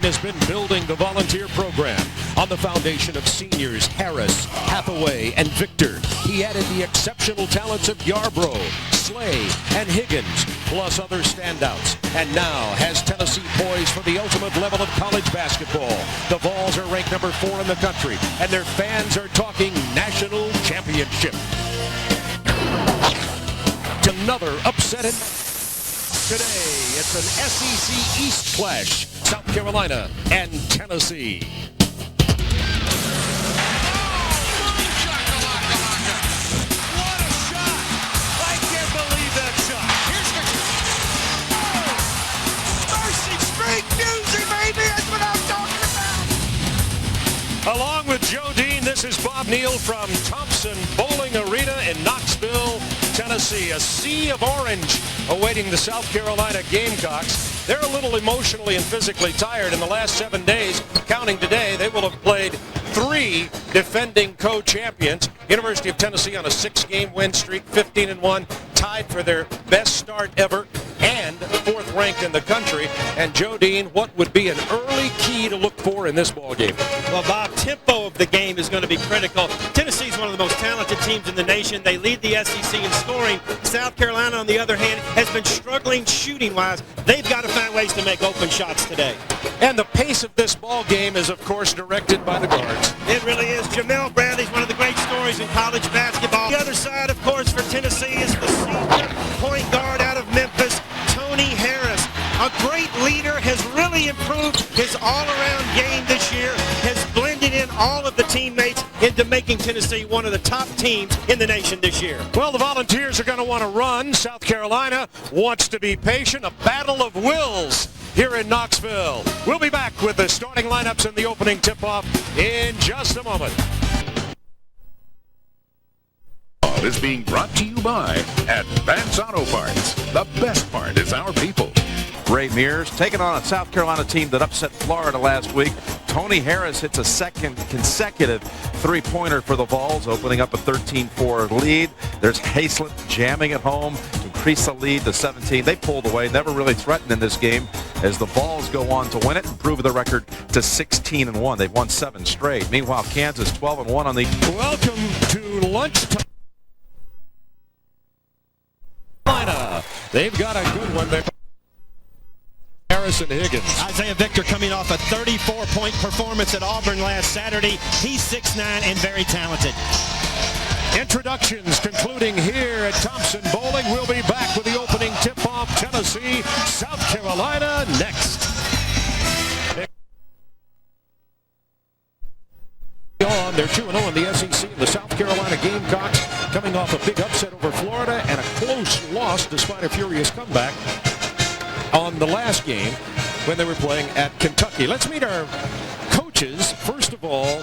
has been building the volunteer program on the foundation of seniors Harris, Hathaway, and Victor. He added the exceptional talents of Yarbrough, Slay, and Higgins, plus other standouts, and now has Tennessee poised for the ultimate level of college basketball. The Vols are ranked number 4 in the country, and their fans are talking national championship. Another upset in today. It's an SEC East clash, South Carolina and Tennessee. Along with Joe Dean, this is Bob Neal from Thompson Bowling Arena in Knoxville, Tennessee. A sea of orange awaiting the South Carolina Gamecocks. They're a little emotionally and physically tired. In the last 7 days, counting today, they will have played 3 defending co-champions. University of Tennessee on a 6-game win streak, 15-1, tied for their best start ever, and 4th ranked in the country. And Joe Dean, what would be an early key to look for in this ball game? Well, Bob, tempo of the game is going to be critical. Tennessee is one of the most talented teams in the nation. They lead the SEC in scoring. South Carolina, on the other hand, has been struggling shooting-wise. They've got to find ways to make open shots today. And the pace of this ball game is, of course, directed by the guards. It really is. Jamel Bradley's one of the great stories in college basketball. The other side, of course, for Tennessee is the senior point guard out of Memphis, Tony Harris. A great leader, has really improved his all-around game this year, has blended in all of the teammates into making Tennessee one of the top teams in the nation this year. Well, the Volunteers are going to want to run. South Carolina wants to be patient. A battle of wills here in Knoxville. We'll be back with the starting lineups and the opening tip-off in just a moment. Is being brought to you by Advance Auto Parts. The best part is our people. Ray Mears taking on a South Carolina team that upset Florida last week. Tony Harris hits a second consecutive three-pointer for the Vols, opening up a 13-4 lead. There's Haslett jamming at home to increase the lead to 17. They pulled away, never really threatened in this game as the Vols go on to win it and improve the record to 16-1. They've won 7 straight. Meanwhile, Kansas 12-1 on the... Welcome to lunchtime. They've got a good one there. Harris and Higgins. Isaiah Victor coming off a 34-point performance at Auburn last Saturday. He's 6'9" and very talented. Introductions concluding here at Thompson Bowling. We'll be back with the opening tip-off. Tennessee, South Carolina next. They're 2-0 in the SEC. The South Carolina Gamecocks coming off a big upset over Florida and a close loss despite a furious comeback on the last game when they were playing at Kentucky. Let's meet our coaches. First of all,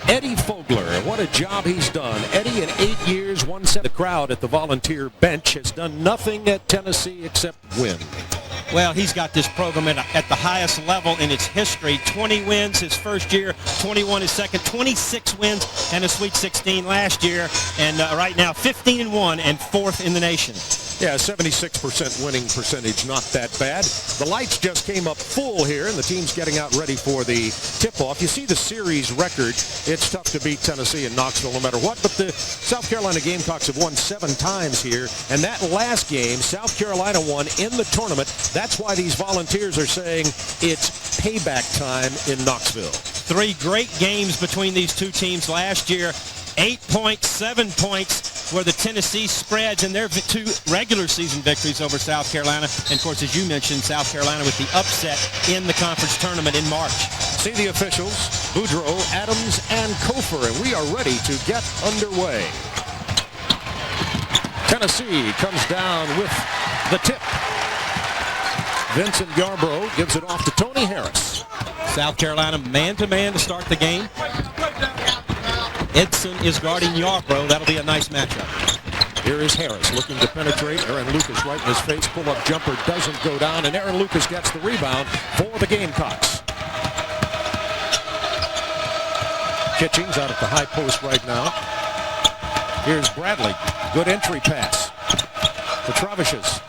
Eddie Fogler. What a job he's done. Eddie, in 8 years, won 7. The crowd at the Volunteer bench has done nothing at Tennessee except win. Well, he's got this program at the highest level in its history. 20 wins his first year, 21 his second, 26 wins and a Sweet 16 last year, and right now 15-1 and 4th in the nation. Yeah, 76% winning percentage, not that bad. The lights just came up full here, and the team's getting out ready for the tip-off. You see the series record. It's tough to beat Tennessee and Knoxville no matter what, but the South Carolina Gamecocks have won 7 times here, and that last game, South Carolina won in the tournament. That's why these Volunteers are saying it's payback time in Knoxville. 3 great games between these two teams last year. 8 points, 7 points were the Tennessee spreads in their 2 regular season victories over South Carolina. And, of course, as you mentioned, South Carolina with the upset in the conference tournament in March. See the officials, Boudreaux, Adams, and Kofor, and we are ready to get underway. Tennessee comes down with the tip. Vincent Yarbrough gives it off to Tony Harris. South Carolina man-to-man to start the game. Edson is guarding Yarbrough. That'll be a nice matchup. Here is Harris looking to penetrate. Aaron Lucas right in his face. Pull-up jumper doesn't go down, and Aaron Lucas gets the rebound for the Gamecocks. Kitchings out at the high post right now. Here's Bradley. Good entry pass. The Trevishes.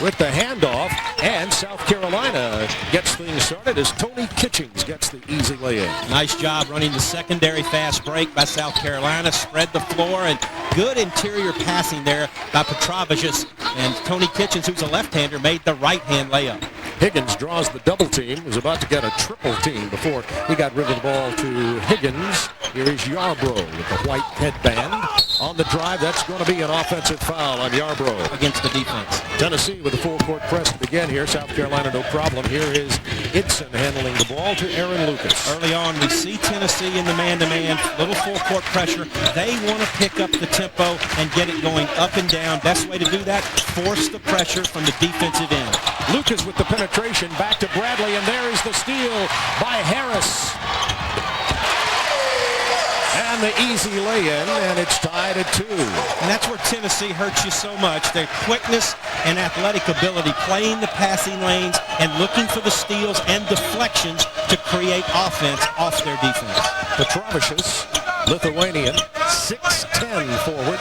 with the handoff, and South Carolina gets things started as Tony Kitchings gets the easy lay-in. Nice job running the secondary fast break by South Carolina, spread the floor, and good interior passing there by Petrovicius. And Tony Kitchings, who's a left-hander, made the right-hand layup. Higgins draws the double team, was about to get a triple team before he got rid of the ball to Higgins. Here is Yarbrough with the white headband. On the drive, that's going to be an offensive foul on Yarbrough. Against the defense. Tennessee with a full court press to begin here. South Carolina, no problem. Here is Idson handling the ball to Aaron Lucas. Early on, we see Tennessee in the man-to-man, little full court pressure. They want to pick up the tempo and get it going up and down. Best way to do that, force the pressure from the defensive end. Lucas with the penetration back to Bradley, and there is the steal by Harris. And the easy lay-in, and it's tied at 2. And that's where Tennessee hurts you so much. Their quickness and athletic ability, playing the passing lanes and looking for the steals and deflections to create offense off their defense. Petrovicius, Lithuanian, 6'10" forward.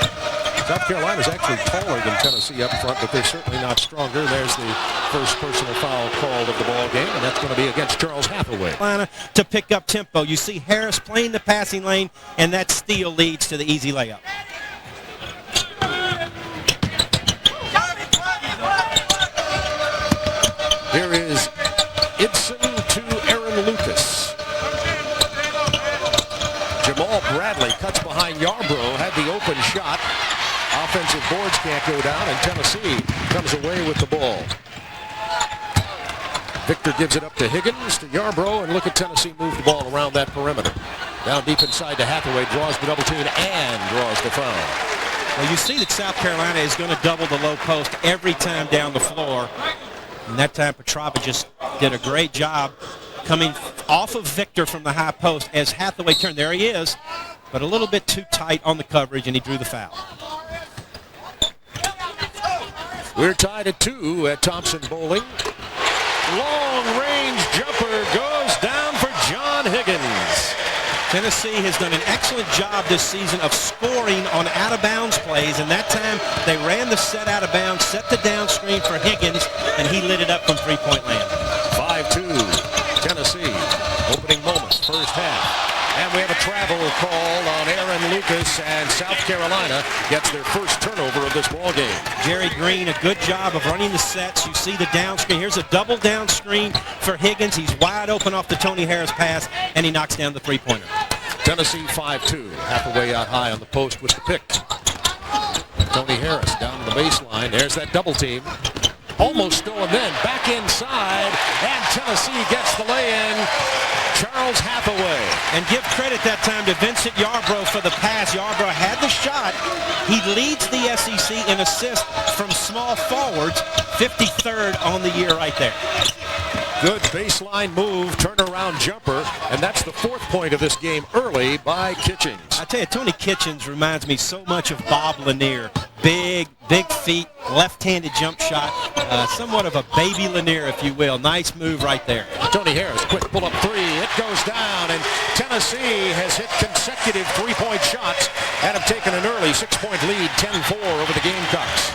South Carolina is actually taller than Tennessee up front, but they're certainly not stronger. There's the first personal foul called of the ball game, and that's going to be against Charles Hathaway. To pick up tempo. You see Harris playing the passing lane, and that steal leads to the easy layup. Here is Idson to Aaron Lucas. Jamal Bradley cuts behind Yarbrough, had the open shot. Offensive boards can't go down, and Tennessee comes away with the ball. Victor gives it up to Higgins, to Yarbrough, and look at Tennessee move the ball around that perimeter. Down deep inside to Hathaway, draws the double team and draws the foul. Well, you see that South Carolina is going to double the low post every time down the floor. And that time Petrovicius did a great job coming off of Victor from the high post as Hathaway turned. There he is, but a little bit too tight on the coverage, and he drew the foul. We're tied at 2 at Thompson-Boling. Long-range jumper goes down for John Higgins. Tennessee has done an excellent job this season of scoring on out-of-bounds plays, and that time they ran the set out of bounds, set the down screen for Higgins, and he lit it up from three-point land. 5-2, Tennessee. Opening moments, first half. And we have a travel call on Aaron Lucas, and South Carolina gets their first turnover of this ball game. Jerry Green, a good job of running the sets. You see the down screen. Here's a double down screen for Higgins. He's wide open off the Tony Harris pass, and he knocks down the three-pointer. Tennessee 5-2. Hathaway out high on the post with the pick. Tony Harris down to the baseline. There's that double team. Almost stolen then. Back inside, and Tennessee gets the lay-in. Charles Hathaway. And give credit that time to Vincent Yarbrough for the pass. Yarbrough had the shot. He leads the SEC in assists from small forwards, 53rd on the year right there. Good baseline move, turnaround jumper, and that's the 4th point of this game early by Kitchings. I tell you, Tony Kitchings reminds me so much of Bob Lanier. Big feet, left-handed jump shot, somewhat of a baby Lanier, if you will. Nice move right there. Tony Harris, quick pull-up three. It goes down, and Tennessee has hit consecutive three-point shots and have taken an early 6-point lead, 10-4 over the Gamecocks.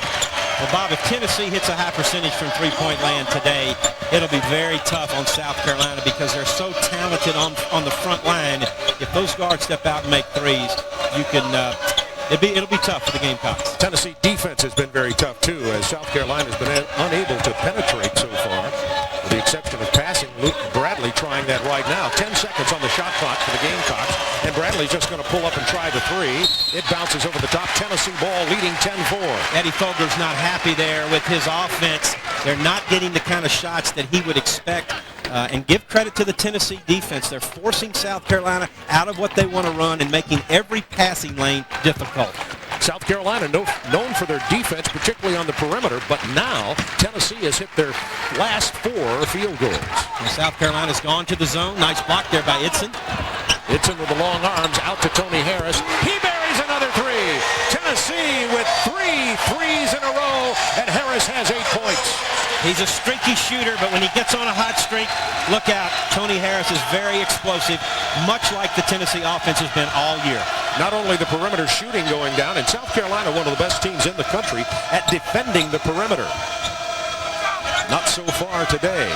Well, Bob, if Tennessee hits a high percentage from three-point land today, it'll be very tough on South Carolina because they're so talented on the front line. If those guards step out and make threes, you can... It'll be tough for the Gamecocks. Tennessee defense has been very tough, too, as South Carolina's been unable to penetrate so far, with the exception of passing. Luke Bradley trying that right now. 10 seconds on the shot clock for the Gamecocks, and Bradley's just going to pull up and try the three. It bounces over the top. Tennessee ball leading 10-4. Eddie Fogler's not happy there with his offense. They're not getting the kind of shots that he would expect. And give credit to the Tennessee defense. They're forcing South Carolina out of what they want to run and making every passing lane difficult. South Carolina known for their defense, particularly on the perimeter, but now Tennessee has hit their last 4 field goals. And South Carolina's gone to the zone. Nice block there by Idson. Idson with the long arms out to Tony Harris. He buries another three. Tennessee with 3 threes in a row, and Harris has 8 points. He's a streaky shooter, but when he gets on a hot streak, look out. Tony Harris is very explosive, much like the Tennessee offense has been all year. Not only the perimeter shooting going down, and South Carolina, one of the best teams in the country at defending the perimeter. Not so far today.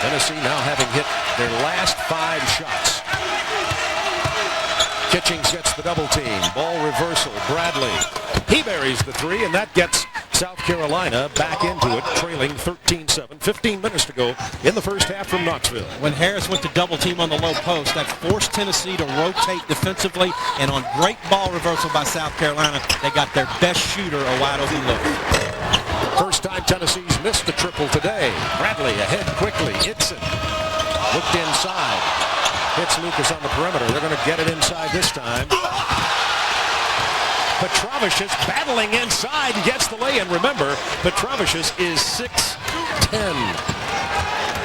Tennessee now having hit their last 5 shots. Kitchings gets the double team. Ball reversal. Bradley. He buries the 3, and that gets South Carolina back into it, trailing 13-7. 15 minutes to go in the first half from Knoxville. When Harris went to double team on the low post, that forced Tennessee to rotate defensively, and on great ball reversal by South Carolina, they got their best shooter a wide open look. First time Tennessee's missed the triple today. Bradley ahead quickly. Itson looked inside. Hits Lucas on the perimeter. They're going to get it inside this time. Petrovicius battling inside, gets the lay-in. Remember, Petrovicius is 6'10".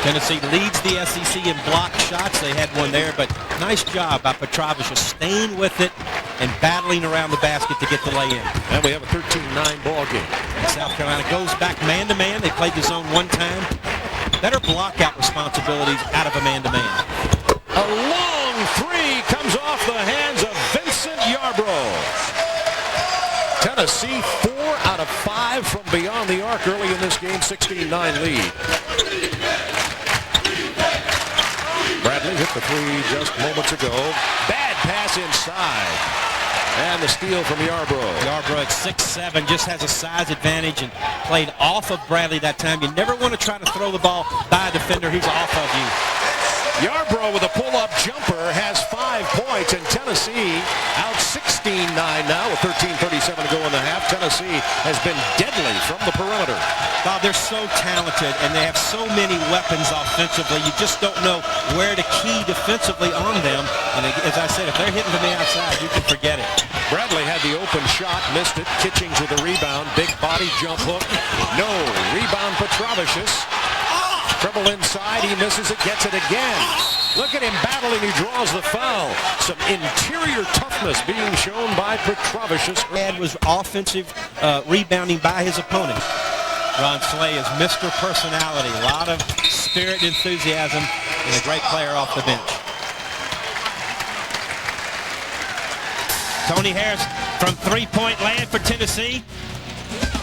Tennessee leads the SEC in block shots. They had one there, but nice job by Petrovicius staying with it and battling around the basket to get the lay-in. And we have a 13-9 ball game. And South Carolina goes back man-to-man. They played the zone one time. Better block-out responsibilities out of a man-to-man. A long 3 comes off the hands of Vincent Yarbrough. Tennessee 4 out of 5 from beyond the arc early in this game, 16-9 lead. Bradley hit the 3 just moments ago. Bad pass inside. And the steal from Yarbrough. Yarbrough at 6'7", just has a size advantage and played off of Bradley that time. You never want to try to throw the ball by a defender who's off of you. Yarbrough with a pull-up jumper has 5 points, and Tennessee out 16-9 now with 13:37 to go in the half. Tennessee has been deadly from the perimeter. Bob, they're so talented, and they have so many weapons offensively. You just don't know where to key defensively on them. And as I said, if they're hitting from the outside, you can forget it. Bradley had the open shot, missed it. Kitchings with a rebound. Big body jump hook. No. Rebound Petrovicius. Dribble inside, he misses it, gets it again. Look at him battling, he draws the foul. Some interior toughness being shown by Petrovicius. Ed was offensive rebounding by his opponent. Ron Slay is Mr. Personality. A lot of spirit and enthusiasm, and a great player off the bench. Tony Harris from three-point land for Tennessee.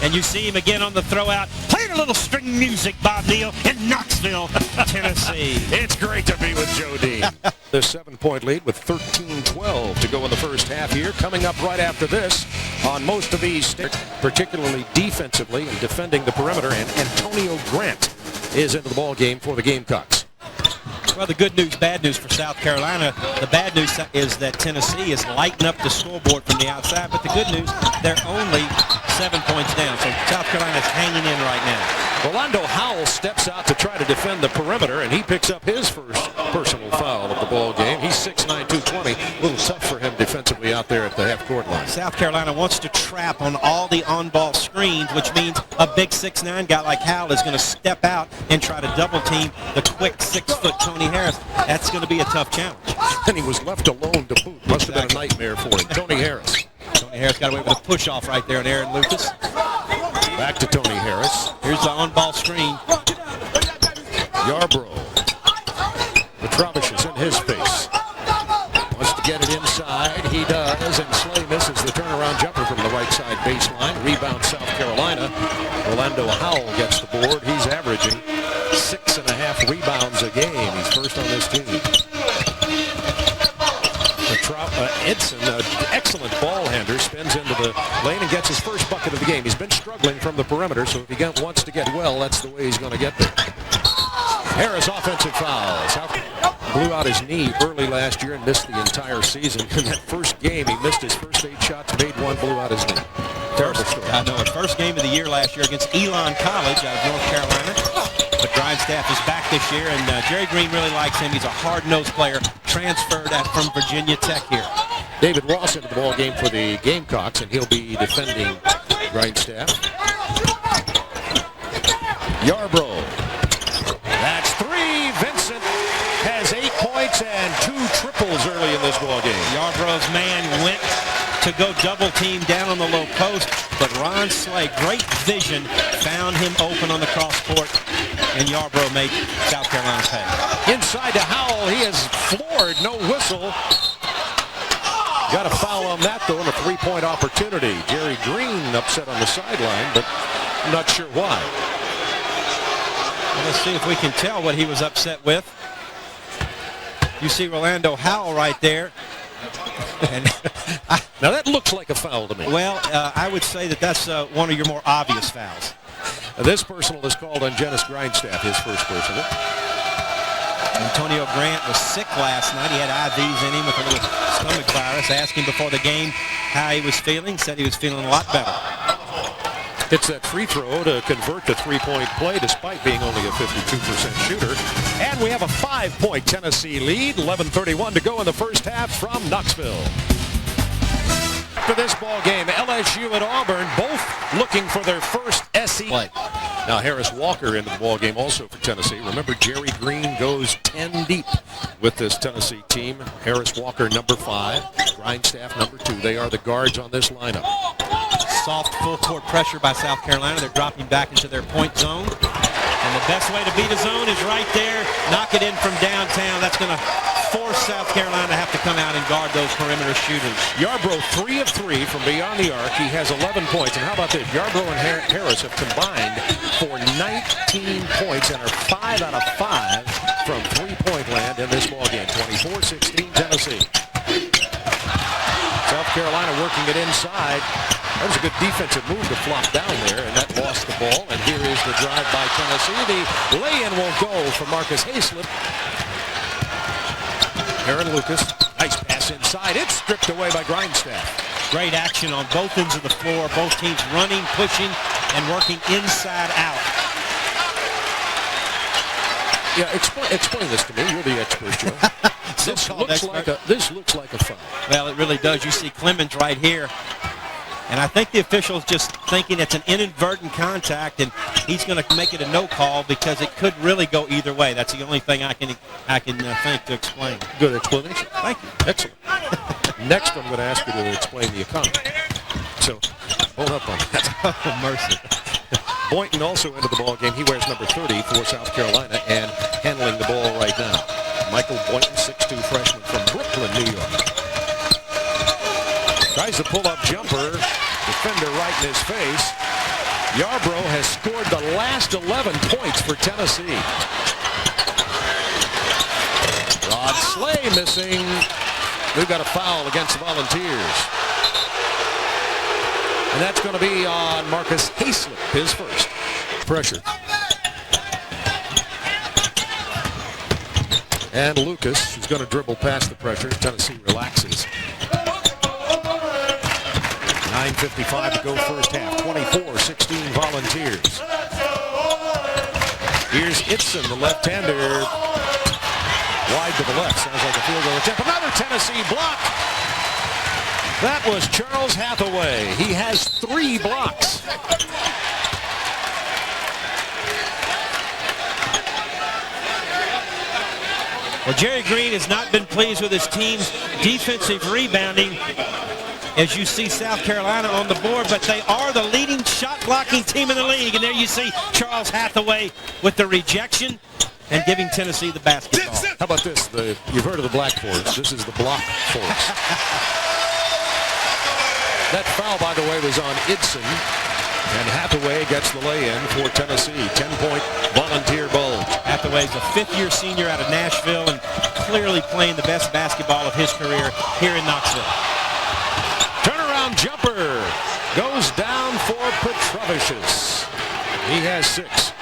And you see him again on the throw-out. Playing a little string music, Bob Neal, in Knoxville, Tennessee. It's great to be with Joe Dean. The 7-point lead with 13-12 to go in the first half here. Coming up right after this on most of these sticks, particularly defensively and defending the perimeter. And Antonio Grant is into the ball game for the Gamecocks. Well, the good news, bad news for South Carolina. The bad news is that Tennessee is lighting up the scoreboard from the outside. But the good news, they're only 7 points down. So South Carolina is hanging in right now. Rolando Howell steps out to try to defend the perimeter, and he picks up his first personal foul of the ball game. He's 6'9", 220. A little tough for him defensively out there at the half-court line. South Carolina wants to trap on all the on-ball screens, which means a big 6'9" guy like Howell is going to step out and try to double-team the quick 6-foot Tony Harris. That's going to be a tough challenge. And he was left alone to boot. Must have been a nightmare for him. Tony Harris. Tony Harris got away with a push-off right there on Aaron Lucas. Back to Tony Harris. Here's the on-ball screen. Yarbrough. Petrovicius in his face. Wants to get it inside. He does, and Slay misses the turnaround jumper from the right side baseline. Rebound South Carolina. Rolando Howell gets the board. He's averaging 6.5 rebounds a game. He's first on this team. Edson, an excellent ball handler, spins into the lane and gets his first bucket of the game. He's been struggling from the perimeter, so if he wants to get well, that's the way he's going to get there. Harris offensive foul. South blew out his knee early last year and missed the entire season. In that first game, he missed his first 8 shots, made one, blew out his knee. Terrible story. I know. First game of the year last year against Elon College out of North Carolina. But Grindstaff is back this year, and Jerry Green really likes him. He's a hard-nosed player, transferred from Virginia Tech here. David Ross into the ball game for the Gamecocks, and he'll be defending Grindstaff. Yarbrough. That's 3. Vincent has 8 points and 2 triples early in this ball game. Yarbrough's man went to go double team down on the low post, but Ron Slay, great vision, found him open on the cross court, and Yarbrough made South Carolina pay. Inside to Howell, he is floored, no whistle. Got a foul on that though, and a 3-point opportunity. Jerry Green upset on the sideline, but I'm not sure why. Well, let's see if we can tell what he was upset with. You see Rolando Howell right there. And now that looks like a foul to me. Well, I would say that that's one of your more obvious fouls. This personal is called on Dennis Grindstaff, his first personal. Antonio Grant was sick last night. He had IVs in him with a little stomach virus. Asked him before the game how he was feeling. Said he was feeling a lot better. Hits that free throw to convert the three-point play despite being only a 52% shooter. And we have a 5-point Tennessee lead. 11:31 to go in the first half from Knoxville. After this ball game, LSU and Auburn both looking for their first SEC play. Now Harris Walker into the ball game also for Tennessee. Remember, Jerry Green goes 10 deep with this Tennessee team. Harris Walker number 5, Grindstaff number 2. They are the guards on this lineup. Soft full court pressure by South Carolina. They're dropping back into their point zone. And the best way to beat a zone is right there. Knock it in from downtown. That's going to force South Carolina to have to come out and guard those perimeter shooters. Yarbrough 3 of 3 from beyond the arc. He has 11 points. And how about this? Yarbrough and Harris have combined for 19 points and are 5 out of 5 from three-point land in this ballgame. 24-16 Tennessee. South Carolina working it inside. That was a good defensive move to flop down there, and that lost the ball. And here is the drive by Tennessee. The lay-in won't go for Marcus Hayslip. Aaron Lucas, nice pass inside. It's stripped away by Grindstaff. Great action on both ends of the floor. Both teams running, pushing, and working inside out. Yeah, explain this to me. You're the expert, Joe. This looks like a foul. Well, it really does. You see Clemens right here. And I think the official's just thinking it's an inadvertent contact, and he's going to make it a no call because it could really go either way. That's the only thing I can think to explain. Good explanation. Thank you. Excellent. Next, I'm going to ask you to explain the economy. So, hold up on that. Oh, mercy. Boynton also into the ball game. He wears number 30 for South Carolina and handling the ball right now. Michael Boynton, 6'2 freshman from Brooklyn, New York. Tries the pull-up jumper. Defender right in his face. Yarbrough has scored the last 11 points for Tennessee. Rod Slay missing. We've got a foul against the Volunteers. And that's going to be on Marcus Hayslip, his first. Pressure. And Lucas is going to dribble past the pressure. Tennessee relaxes. 9:55 to go first half. 24-16 Volunteers. Here's Itzen, the left-hander. Wide to the left. Sounds like a field goal attempt. Another Tennessee block. That was Charles Hathaway. He has 3 blocks. Well, Jerry Green has not been pleased with his team's defensive rebounding, as you see South Carolina on the board, but they are the leading shot-blocking team in the league. And there you see Charles Hathaway with the rejection and giving Tennessee the basketball. How about this? You've heard of the Black Force. This is the Block Force. That foul, by the way, was on Itzen. And Hathaway gets the lay-in for Tennessee. 10-point Volunteer Bulls. Hathaway's a fifth-year senior out of Nashville and clearly playing the best basketball of his career here in Knoxville. Turnaround jumper goes down for Petrovicius. He has 6.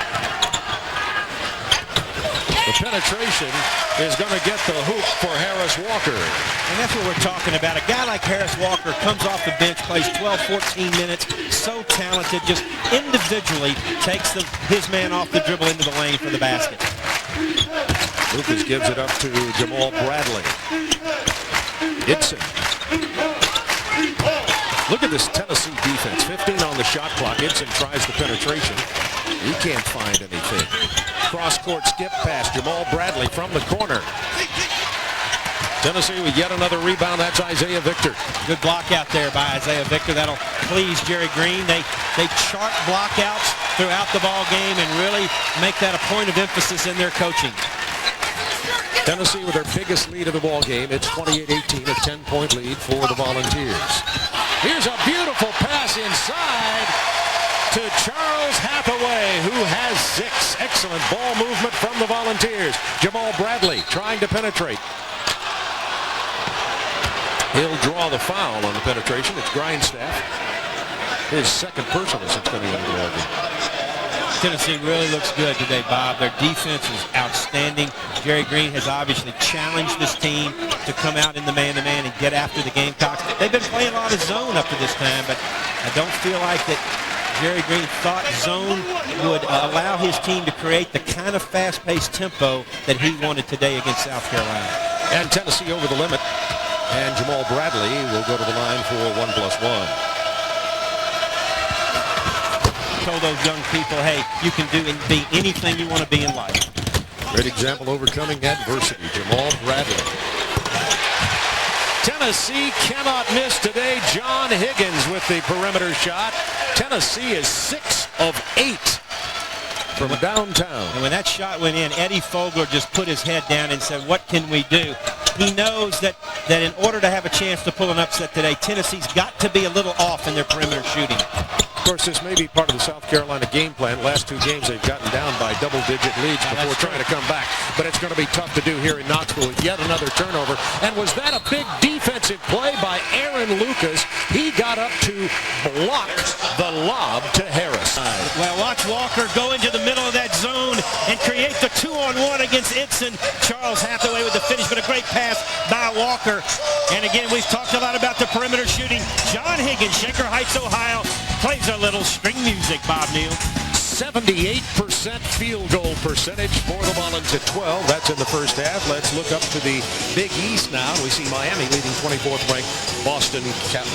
The penetration is going to get the hoop for Harris Walker. And that's what we're talking about. A guy like Harris Walker comes off the bench, plays 12, 14 minutes, so talented, just individually takes his man off the dribble into the lane for the basket. Lucas gives it up to Jamal Bradley. Itzen. Look at this Tennessee defense. 15 on the shot clock. Itzen tries the penetration. He can't find anything. Cross-court skip pass. Jamal Bradley from the corner. Tennessee with yet another rebound. That's Isaiah Victor. Good block out there by Isaiah Victor. That'll please Jerry Green. They chart blockouts throughout the ball game and really make that a point of emphasis in their coaching. Tennessee with their biggest lead of the ball game. It's 28-18, a 10-point lead for the Volunteers. Here's a beautiful pass inside. to Charles Hathaway, who has 6. Excellent ball movement from the Volunteers. Jamal Bradley trying to penetrate. He'll draw the foul on the penetration. It's Grindstaff. His second personal since coming into the ball game. Tennessee really looks good today, Bob. Their defense is outstanding. Jerry Green has obviously challenged this team to come out in the man-to-man and get after the Gamecocks. They've been playing a lot of zone up to this time, but I don't feel like that Jerry Green thought zone would allow his team to create the kind of fast-paced tempo that he wanted today against South Carolina. And Tennessee over the limit. And Jamal Bradley will go to the line for 1+1. Told those young people, hey, you can do and be anything you want to be in life. Great example overcoming adversity. Jamal Bradley. Tennessee cannot miss today. John Higgins with the perimeter shot. Tennessee is 6 of 8 from downtown. And when that shot went in, Eddie Fogler just put his head down and said, what can we do? He knows that in order to have a chance to pull an upset today, Tennessee's got to be a little off in their perimeter shooting. Of course, this may be part of the South Carolina game plan. Last 2 games, they've gotten down by double-digit leads before trying to come back. But it's going to be tough to do here in Knoxville with yet another turnover. And was that a big defensive play by Aaron Lucas? He got up to block the lob to Harris. Well, watch Walker go into the middle of that zone and create the 2-on-1 against Itson. Charles Hathaway with the finish, but a great pass by Walker. And again, we've talked a lot about the perimeter shooting. John Higgins, Shaker Heights, Ohio, plays a little string music, Bob Neal. 78% field goal percentage for the Volunteers at 12. That's in the first half. Let's look up to the Big East now. We see Miami leading 24th ranked Boston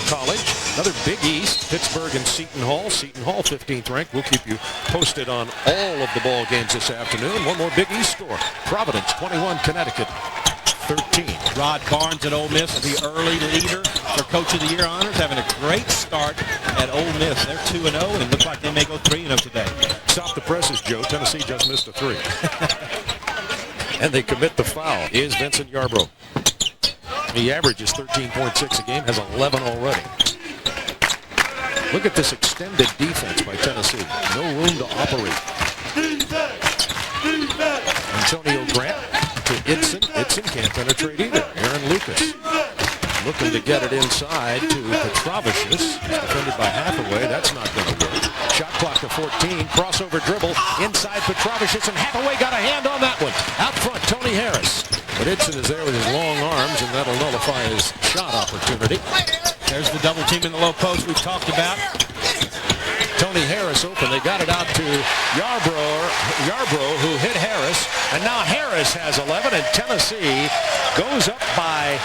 College. Another Big East, Pittsburgh and Seton Hall. Seton Hall 15th ranked. We'll keep you posted on all of the ball games this afternoon. One more Big East score. Providence 21, Connecticut 13. Rod Barnes at Ole Miss, the early leader for Coach of the Year honors, having a great start at Ole Miss. They're 2-0 and looks like they may go 3-0 today. Stop the presses, Joe. Tennessee just missed a 3. And they commit the foul. Is Vincent Yarbrough. He averages 13.6 a game, has 11 already. Look at this extended defense by Tennessee. No room to operate. Antonio Grant to Itson. Itson can't penetrate either. Aaron Lucas looking to get it inside to Petrovicius. He's defended by Hathaway. That's not going to work. Shot clock to 14. Crossover dribble inside Petrovicius, and Hathaway got a hand on that one. Out front, Tony Harris. But Itson is there with his long arms, and that'll nullify his shot opportunity. There's the double team in the low post we've talked about. Tony Harris open. They got it out to Yarbrough, who hit Harris. And now Harris has 11, and Tennessee goes up by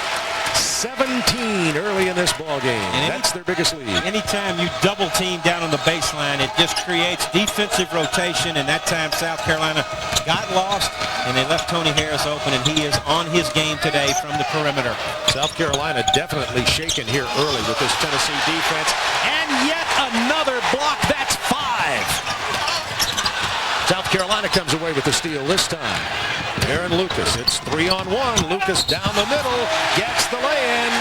17 early in this ball game. That's their biggest lead. Anytime you double team down on the baseline, it just creates defensive rotation, and that time South Carolina got lost, and they left Tony Harris open, and he is on his game today from the perimeter. South Carolina definitely shaken here early with this Tennessee defense. And yet another block. That's 5. South Carolina comes away with the steal this time. Aaron Lucas, it's 3-on-1. Lucas down the middle, gets the lay-in.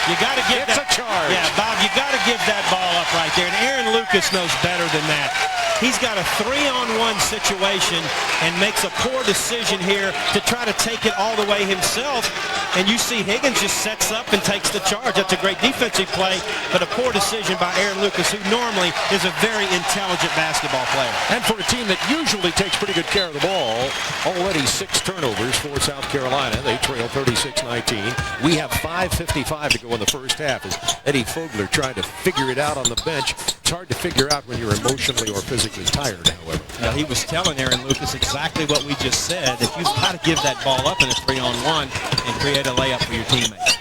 You got to give It's a charge. Yeah, Bob, you got to give that ball up right there. And Aaron Lucas knows better than that. He's got a 3-on-1 situation and makes a poor decision here to try to take it all the way himself. And you see Higgins just sets up and takes the charge. That's a great defensive play, but a poor decision by Aaron Lucas, who normally is a very intelligent basketball player. And for a team that usually takes pretty good care of the ball, already 6 turnovers for South Carolina. They trail 36-19. We have 5:55 to go in the first half as Eddie Fogler tried to figure it out on the bench. It's hard to figure out when you're emotionally or physically tired, however. Well, he was telling Aaron Lucas exactly what we just said, that you've got to give that ball up in a 3-on-1 and create a layup for your teammates.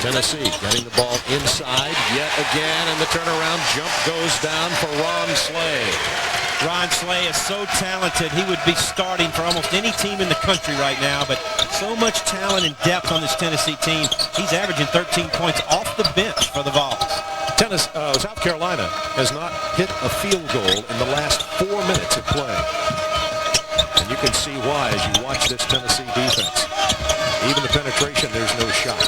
Tennessee getting the ball inside yet again, and the turnaround jump goes down for Ron Slay. Ron Slay is so talented. He would be starting for almost any team in the country right now, but so much talent and depth on this Tennessee team. He's averaging 13 points off the bench for the Vols. South Carolina has not hit a field goal in the last 4 minutes of play. And you can see why as you watch this Tennessee defense. Even the penetration, there's no shot.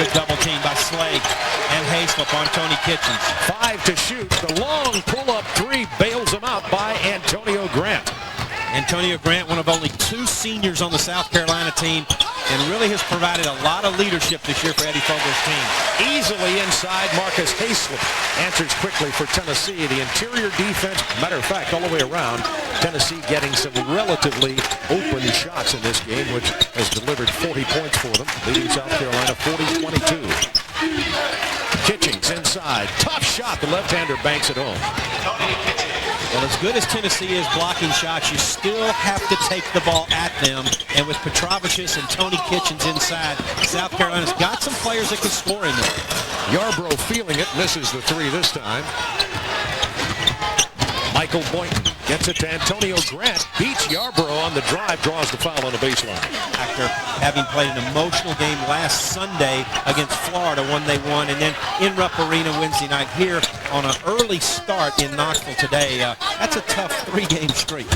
Good double team by Slade and Hayslip on Tony Kitchens. 5 to shoot. The long pull-up three bails him out by Antonio Grant. Antonio Grant, one of only 2 seniors on the South Carolina team, and really has provided a lot of leadership this year for Eddie Fogler's team. Easily inside, Marcus Hayslip answers quickly for Tennessee. The interior defense, matter of fact, all the way around, Tennessee getting some relatively open shots in this game, which has delivered 40 points for them, leading South Carolina 40-22. Kitchens inside, tough shot, the left-hander banks it home. Well, as good as Tennessee is blocking shots, you still have to take the ball at them. And with Petrovicius and Tony Kitchens inside, South Carolina's got some players that can score in there. Yarbrough feeling it, misses the three this time. Michael Boynton gets it to Antonio Grant, beats Yarbrough on the drive, draws the foul on the baseline. After having played an emotional game last Sunday against Florida, one they won, and then in Rupp Arena Wednesday night here on an early start in Knoxville today. That's a tough 3-game streak.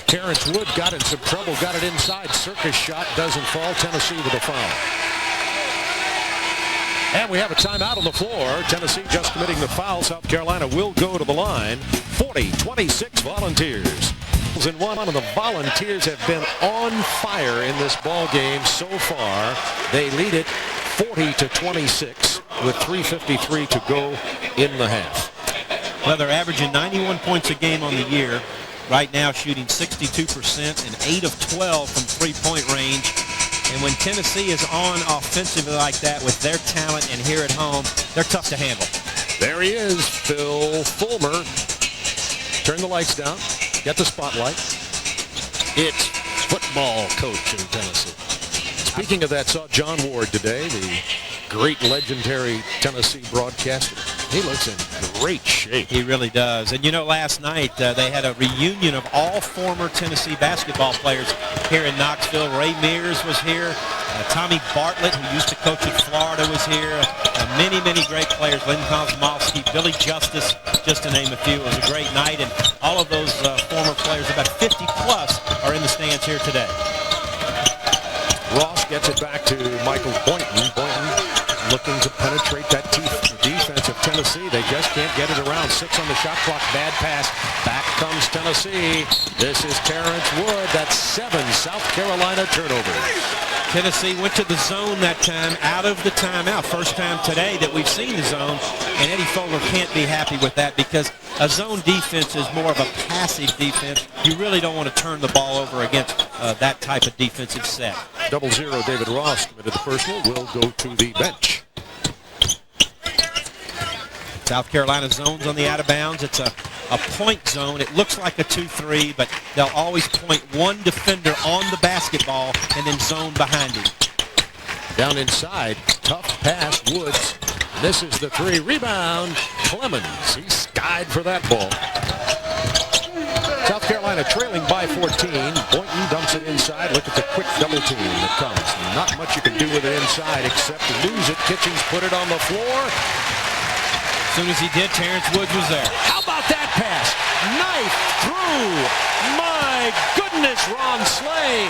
Terrence Wood got in some trouble, got it inside. Circus shot doesn't fall. Tennessee with a foul. And we have a timeout on the floor. Tennessee just committing the foul. South Carolina will go to the line. 40-26 Volunteers. And one of the Volunteers have been on fire in this ball game so far. They lead it 40-26 with 3:53 to go in the half. Well, they're averaging 91 points a game on the year. Right now shooting 62% and 8 of 12 from three-point range. And when Tennessee is on offensively like that with their talent and here at home, they're tough to handle. There he is, Phil Fulmer. Turn the lights down. Get the spotlight. It's football coach in Tennessee. Speaking of that, saw John Ward today, the great legendary Tennessee broadcaster. He looks in great shape. He really does. And you know, last night they had a reunion of all former Tennessee basketball players here in Knoxville. Ray Mears was here. Tommy Bartlett, who used to coach at Florida, was here. Many, many great players. Lynn Kosmowski, Billy Justice, just to name a few. It was a great night, and all of those former players, about 50 plus, are in the stands here today. Ross gets it back to Michael Boynton. Boynton looking to penetrate that defense of Tennessee. They just can't get it around. 6 on the shot clock. Bad pass. Back comes Tennessee. This is Terrence Wood. That's 7 South Carolina turnovers. Tennessee went to the zone that time out of the timeout. First time today that we've seen the zone, and Eddie Fogler can't be happy with that because a zone defense is more of a passive defense. You really don't want to turn the ball over against that type of defensive set. 0-0 David Ross committed the personal. Will go to the bench. South Carolina zones on the out of bounds. It's a point zone. It looks like a 2-3, but they'll always point one defender on the basketball and then zone behind him. Down inside, tough pass, Woods misses the 3. Rebound, Clemens. He skied for that ball. South Carolina trailing by 14. Boynton dumps it inside. Look at the quick double team that comes. Not much you can do with it inside except lose it. Kitchens put it on the floor. As soon as he did, Terrence Woods was there. How about that pass? Knife through. My goodness, Ron Slay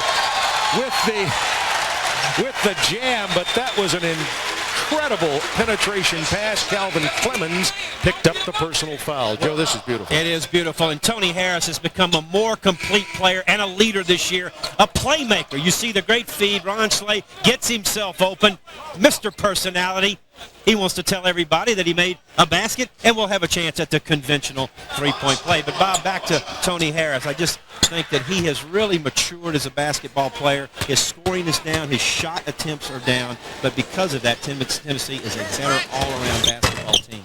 with the jam, but that was an incredible penetration pass. Calvin Clemens picked up the personal foul. Joe, this is beautiful. It is beautiful, and Tony Harris has become a more complete player and a leader this year, a playmaker. You see the great feed. Ron Slay gets himself open. Mr. Personality. He wants to tell everybody that he made a basket, and we'll have a chance at the conventional three-point play. But, Bob, back to Tony Harris. I just think that he has really matured as a basketball player. His scoring is down. His shot attempts are down. But because of that, Tennessee is a better all-around basketball team.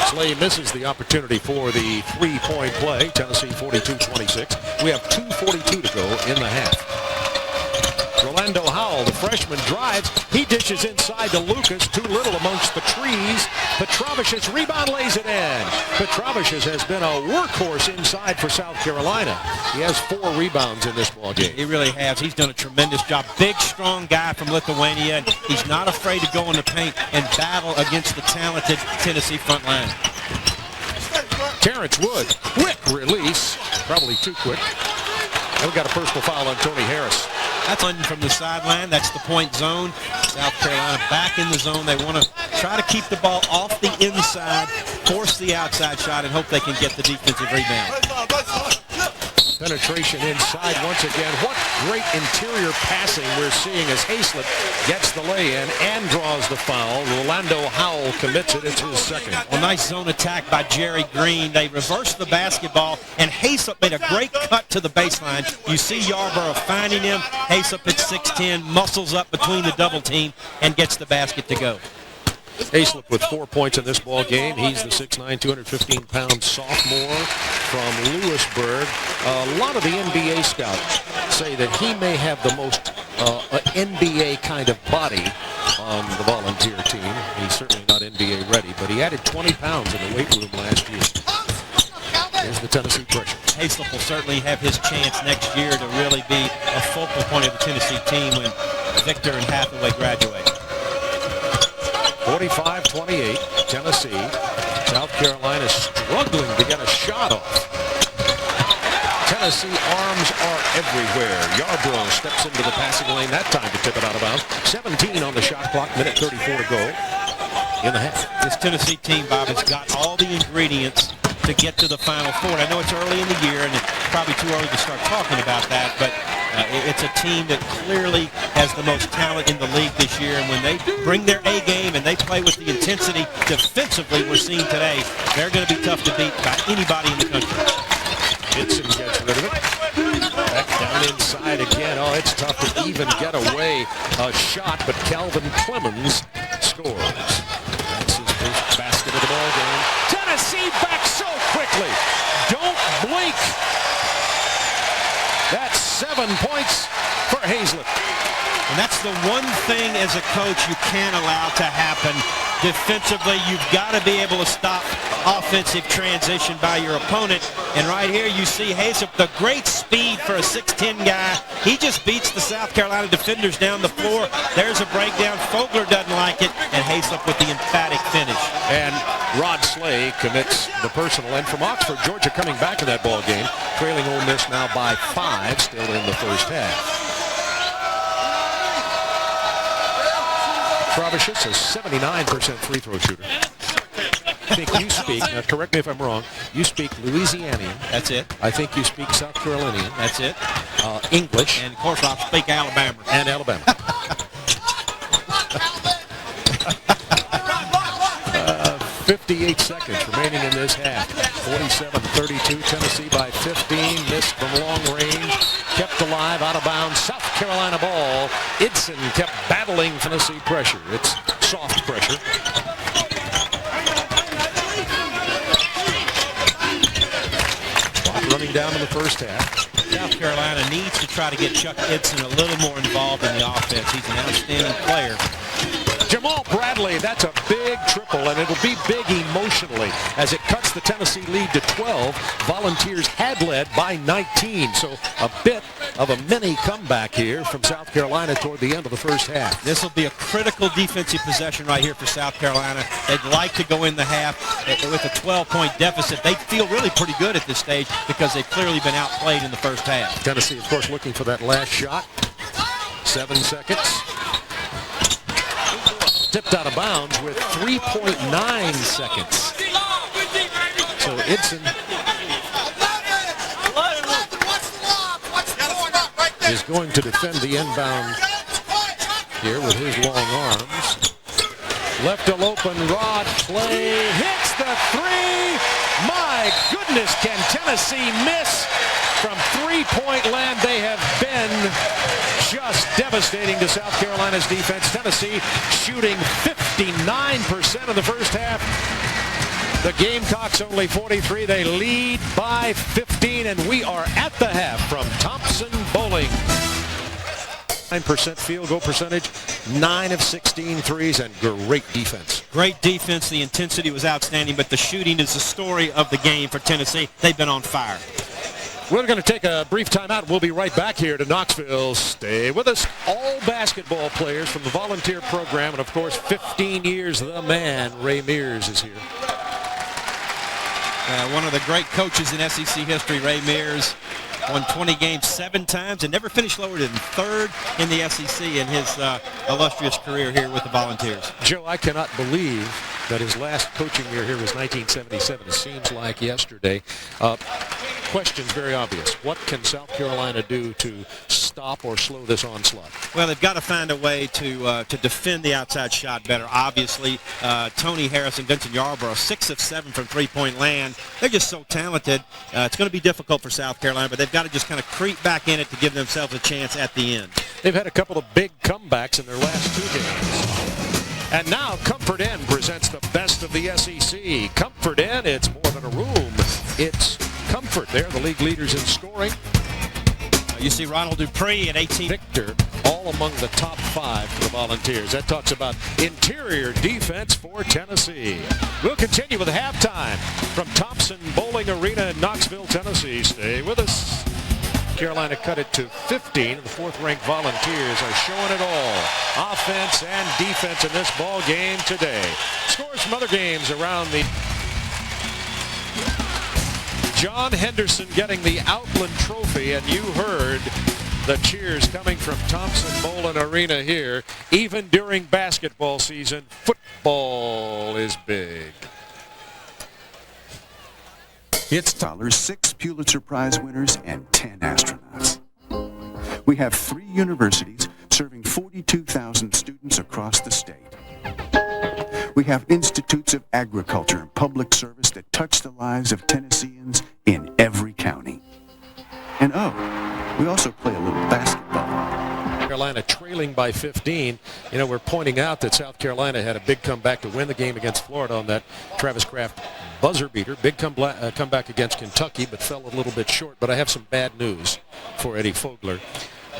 Slay misses the opportunity for the three-point play. Tennessee 42-26. We have 2:42 to go in the half. Rolando Howell, the freshman, drives. He dishes inside to Lucas. Too little amongst the trees. Petrovicius rebound, lays it in. Petrovicius has been a workhorse inside for South Carolina. He has 4 rebounds in this ball game. He really has. He's done a tremendous job. Big, strong guy from Lithuania, and he's not afraid to go in the paint and battle against the talented Tennessee front line. Terrence Wood, quick release. Probably too quick. And we got a personal foul on Tony Harris. That's one from the sideline. That's the point zone. South Carolina back in the zone. They want to try to keep the ball off the inside, force the outside shot, and hope they can get the defensive rebound. Penetration inside once again. What great interior passing we're seeing as Hayslip gets the lay-in and draws the foul. Rolando Howell commits it. It's his second. Well, nice zone attack by Jerry Green. They reversed the basketball, and Hayslip made a great cut to the baseline. You see Yarborough finding him. Hayslip at 6'10", muscles up between the double team, and gets the basket to go. Hayslip with 4 points in this ball game. He's the 6'9", 215-pound sophomore from Lewisburg. A lot of the NBA scouts say that he may have the most NBA kind of body on the Volunteer team. He's certainly not NBA ready, but he added 20 pounds in the weight room last year. Here's the Tennessee pressure. Hayslip will certainly have his chance next year to really be a focal point of the Tennessee team when Victor and Hathaway graduate. 45-28, Tennessee. South Carolina struggling to get a shot off. Tennessee arms are everywhere. Yarborough steps into the passing lane that time to tip it out of bounds. 17 on the shot clock, minute 34 to go in the half. This Tennessee team, Bob, has got all the ingredients to get to the Final Four. I know it's early in the year, and it's probably too early to start talking about that, but it's a team that clearly has the most talent in the league this year, and when they bring their A game and they play with the intensity defensively we're seeing today, they're going to be tough to beat by anybody in the country. Hitson gets rid of it. Back down inside again. Oh, it's tough to even get away a shot, but Calvin Clemens scores. That's his first basket of the ball game. Tennessee back so quickly. Don't blink. That's 7 points for Hayslip. And that's the one thing as a coach you can't allow to happen. Defensively, you've got to be able to stop offensive transition by your opponent. And right here you see Hayslip, the great speed for a 6'10 guy. He just beats the South Carolina defenders down the floor. There's a breakdown. Fogler doesn't like it, and Hayslip with the emphatic finish. And Rod Slay commits the personal. And from Oxford, Georgia coming back in that ball game, trailing Ole Miss now by 5, still in the first half. Travashis, a 79% free throw shooter. I think you speak, now correct me if I'm wrong, you speak Louisianian. That's it. I think you speak South Carolinian. That's it. English. And, of course, I'll speak Alabama. And Alabama. 58 seconds remaining in this half. 47-32, Tennessee by 15. Missed from long range. Kept alive, out of bounds. South Carolina ball. Idson kept battling Tennessee pressure. It's soft pressure. Clock running down in the first half. South Carolina needs to try to get Chuck Idson a little more involved in the offense. He's an outstanding player. Jamal Bradley, that's a big triple, and it'll be big emotionally as it cuts the Tennessee lead to 12. Volunteers had led by 19, so a bit of a mini comeback here from South Carolina toward the end of the first half. This will be a critical defensive possession right here for South Carolina. They'd like to go in the half with a 12-point deficit. They feel really pretty good at this stage because they've clearly been outplayed in the first half. Tennessee, of course, looking for that last shot. 7 seconds. Tipped out of bounds with 3.9 seconds. So Idson is going to defend the inbound here with his long arms. Left to open, Rod Clay hits the three. My goodness, can Tennessee miss from three-point land? They have been just devastating to South Carolina's defense. Tennessee shooting 59% of the first half. The Gamecocks only 43. They lead by 15, and we are at the half from Thompson-Boling. 9% field goal percentage, 9 of 16 threes, and great defense. Great defense. The intensity was outstanding, but the shooting is the story of the game for Tennessee. They've been on fire. We're going to take a brief timeout. We'll be right back here to Knoxville. Stay with us. All basketball players from the volunteer program, and of course, 15 years, the man, Ray Mears, is here. One of the great coaches in SEC history, Ray Mears, won 20 games 7 times and never finished lower than 3rd in the SEC in his illustrious career here with the Volunteers. Joe, I cannot believe that his last coaching year here was 1977. It seems like yesterday. Question's very obvious. What can South Carolina do to stop or slow this onslaught? Well, they've got to find a way to defend the outside shot better. Obviously, Tony Harris and Vincent Yarborough, 6 of 7 from three-point land. They're just so talented. It's going to be difficult for South Carolina, but they've got to just kind of creep back in it to give themselves a chance at the end. They've had a couple of big comebacks in their last 2 games. And now Comfort Inn presents the best of the SEC. Comfort Inn, it's more than a room. It's comfort. They're the league leaders in scoring. You see Ronald Dupree at 18. Victor, all among the top 5 for the Volunteers. That talks about interior defense for Tennessee. We'll continue with halftime from Thompson Bowling Arena in Knoxville, Tennessee. Stay with us. Carolina cut it to 15. The 4th-ranked Volunteers are showing it all. Offense and defense in this ball game today. Scores from other games around the... John Henderson getting the Outland Trophy, and you heard the cheers coming from Thompson Bowling Arena here. Even during basketball season, football is big. It's dollars, 6 Pulitzer Prize winners and 10 astronauts. We have 3 universities serving 42,000 students across the state. We have institutes of agriculture and public service that touch the lives of Tennesseans in every county. And we also play a little basketball. Carolina trailing by 15. You know, we're pointing out that South Carolina had a big comeback to win the game against Florida on that Travis Kraft buzzer beater. Big comeback against Kentucky, but fell a little bit short. But I have some bad news for Eddie Fogler.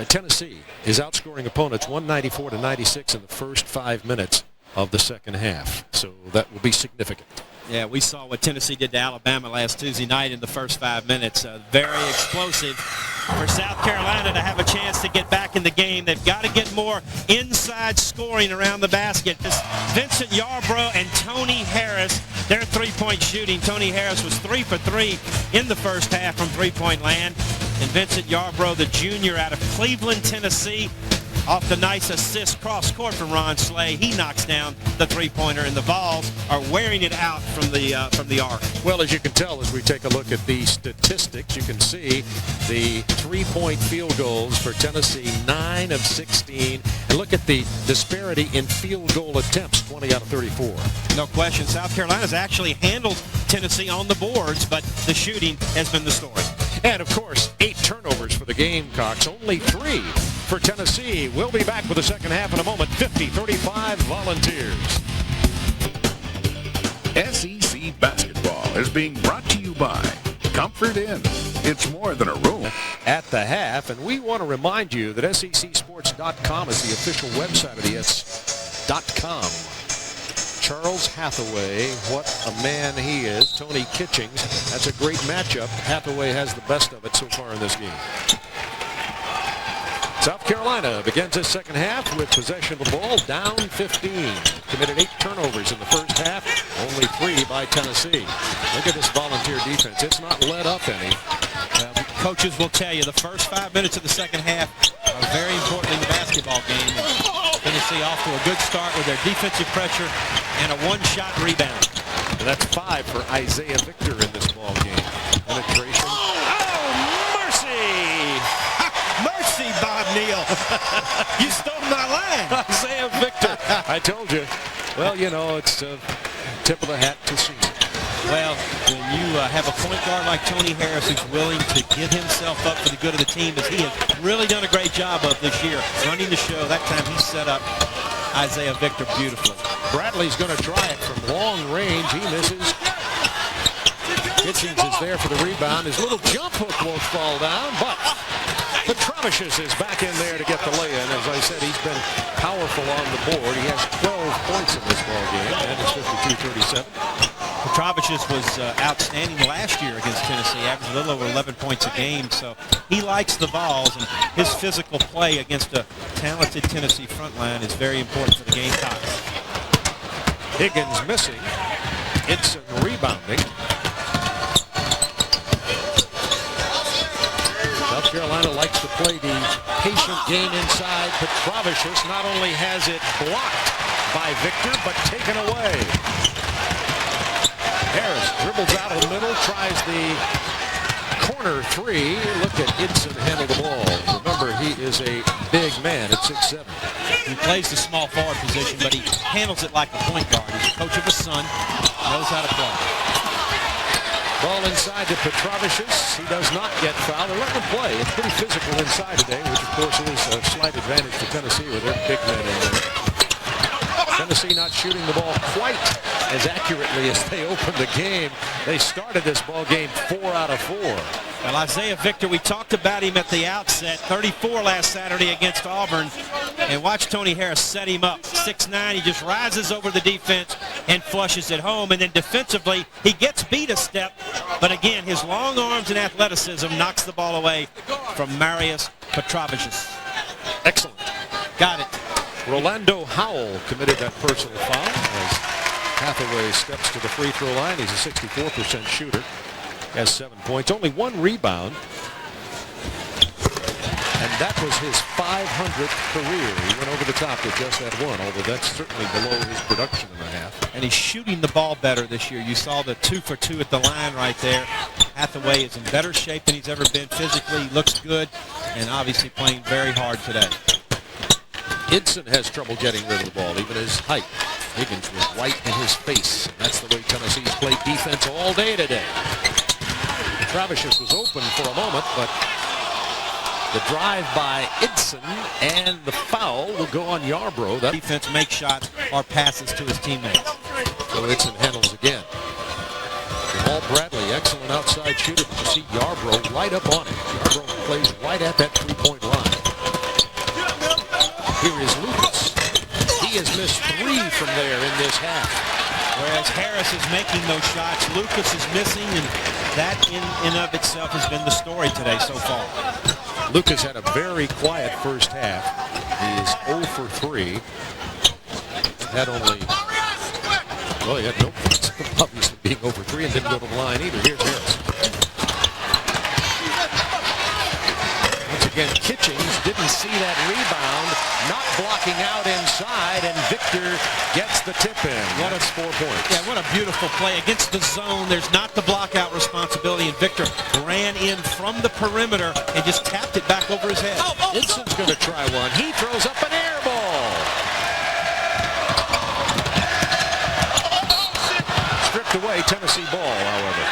Tennessee is outscoring opponents 194-96 in the first 5 minutes of the second half. So that will be significant. Yeah, we saw what Tennessee did to Alabama last Tuesday night in the first 5 minutes. Very explosive for South Carolina to have a chance to get back in the game. They've got to get more inside scoring around the basket. This Vincent Yarborough and Tony Harris, their three-point shooting. Tony Harris was 3 for 3 in the first half from three-point land. And Vincent Yarborough, the junior out of Cleveland, Tennessee, off the nice assist cross-court from Ron Slay. He knocks down the three-pointer, and the Vols are wearing it out from the arc. Well, as you can tell, as we take a look at the statistics, you can see the three-point field goals for Tennessee, 9 of 16. And look at the disparity in field goal attempts, 20 out of 34. No question. South Carolina's actually handled Tennessee on the boards, but the shooting has been the story. And, of course, 8 turnovers for the Gamecocks, only 3 for Tennessee. We'll be back with the second half in a moment. 50-35 Volunteers. SEC basketball is being brought to you by Comfort Inn. It's more than a room. At the half, and we want to remind you that SECsports.com is the official website of the S.com. Charles Hathaway, what a man he is. Tony Kitchings, that's a great matchup. Hathaway has the best of it so far in this game. South Carolina begins this second half with possession of the ball, down 15. Committed 8 turnovers in the first half, only 3 by Tennessee. Look at this Volunteer defense. It's not let up any. Coaches will tell you the first 5 minutes of the second half are very important in the basketball game. Tennessee off to a good start with their defensive pressure and a one-shot rebound. And that's 5 for Isaiah Victor in this ball game. Penetration. Oh, mercy! Mercy, Bob Neal. You stole my line. Isaiah Victor. I told you. Well, you know, it's tip of the hat to see. Well, when you have a point guard like Tony Harris who's willing to give himself up for the good of the team, as he has really done a great job of this year, running the show. That time he set up Isaiah Victor beautifully. Bradley's going to try it from long range. He misses. Kitchings is there for the rebound. His little jump hook won't fall down, but Petromicius is back in there to get the lay-in. As I said, he's been powerful on the board. He has 12 points in this ball game, and it's 52-37. Petrovicius was outstanding last year against Tennessee, averaged a little over 11 points a game. So he likes the Vols, and his physical play against a talented Tennessee front line is very important for the Gamecocks. Higgins missing. It's rebounding. Carolina likes to play the patient game inside. Petrovicius not only has it blocked by Victor, but taken away. Harris dribbles out of the middle, tries the corner three. Look at Idson handle the ball. Remember, he is a big man at 6'7". He plays the small forward position, but he handles it like a point guard. He's a coach of his son, knows how to play. Ball inside to Petrovicius. He does not get fouled. They're letting him play. It's pretty physical inside today, which of course is a slight advantage to Tennessee with their big men in there. Tennessee not shooting the ball quite as accurately as they opened the game. They started this ball game 4 out of 4. Well, Isaiah Victor, we talked about him at the outset. 34 last Saturday against Auburn. And watch Tony Harris set him up. 6'9", he just rises over the defense and flushes it home. And then defensively, he gets beat a step. But again, his long arms and athleticism knocks the ball away from Marius Petrovicius. Excellent. Got it. Rolando Howell committed that personal foul as Hathaway steps to the free throw line. He's a 64% shooter. Has 7 points, only 1 rebound. And that was his 500th career. He went over the top with just that one, although that's certainly below his production and a half. And he's shooting the ball better this year. You saw the 2 for 2 at the line right there. Hathaway is in better shape than he's ever been physically. He looks good and obviously playing very hard today. Idson has trouble getting rid of the ball, even his height. Higgins was right in his face. That's the way Tennessee's played defense all day today. Petrovicius was open for a moment, but the drive by Idson and the foul will go on Yarbrough. That Defense makes shots or passes to his teammates. So Idson handles again. Jamal Bradley, excellent outside shooter. But you see Yarbrough right up on it. Yarbrough plays right at that three-point line. Here is Lucas. He has missed 3 from there in this half. Whereas Harris is making those shots, Lucas is missing, and that in and of itself has been the story today so far. Lucas had a very quiet first half. He is 0 for 3. Had only, well, he had no points, obviously being 0 for 3 and didn't go to the line either. Here's Harris. Once again, Kitchings didn't see that rebound, not blocking out inside, and Victor gets the tip in. What a 4 points. Yeah, what a beautiful play. Against the zone, there's not the block out responsibility, and Victor ran in from the perimeter and just tapped it back over his head. Idson's going to try one. He throws up an air ball. Stripped away, Tennessee ball, however.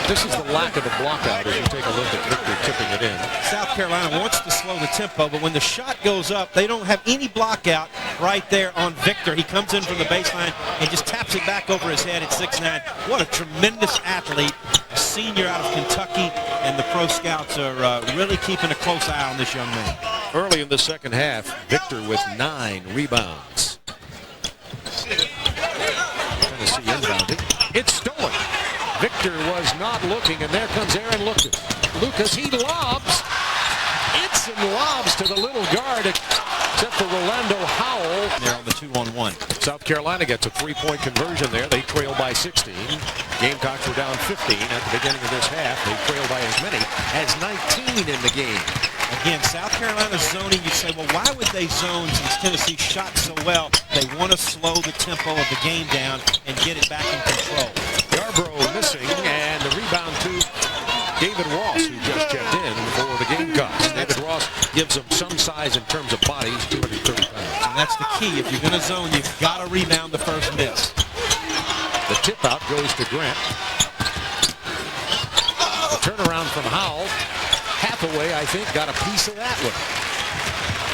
This is the lack of the block out as you take a look at Victor tipping it in. South Carolina wants to slow the tempo, but when the shot goes up, they don't have any block out right there on Victor. He comes in from the baseline and just taps it back over his head at 6'9". What a tremendous athlete, a senior out of Kentucky, and the pro scouts are really keeping a close eye on this young man. Early in the second half, Victor with 9 rebounds. Tennessee inbounding. It's stolen. Victor was not looking, and there comes Aaron Lucas. He lobs. Idson lobs to the little guard, except for Rolando Howell. They're on the 2-on-1. South Carolina gets a 3-point conversion there. They trail by 16. Gamecocks were down 15 at the beginning of this half. They trail by as many as 19 in the game. Again, South Carolina zoning, you say, well, why would they zone since Tennessee shot so well? They want to slow the tempo of the game down and get it back in control. Yarbrough missing, and the rebound to David Ross, who just checked in for the Gamecocks. David Ross gives them some size in terms of bodies, 230 pounds. And that's the key. If you're going to zone, you've got to rebound the first miss. The tip out goes to Grant. The turnaround from Howell. Hathaway, I think, got a piece of that one.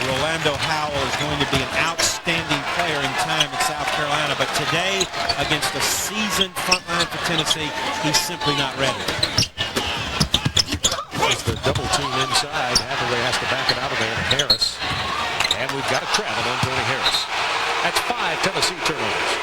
Rolando Howell is going to be an outstanding player in time at South Carolina, but today, against a seasoned front line for Tennessee, he's simply not ready. It's the double team inside. Hathaway has to back it out of there to Harris. And we've got a travel on Tony Harris. That's 5 Tennessee turnovers.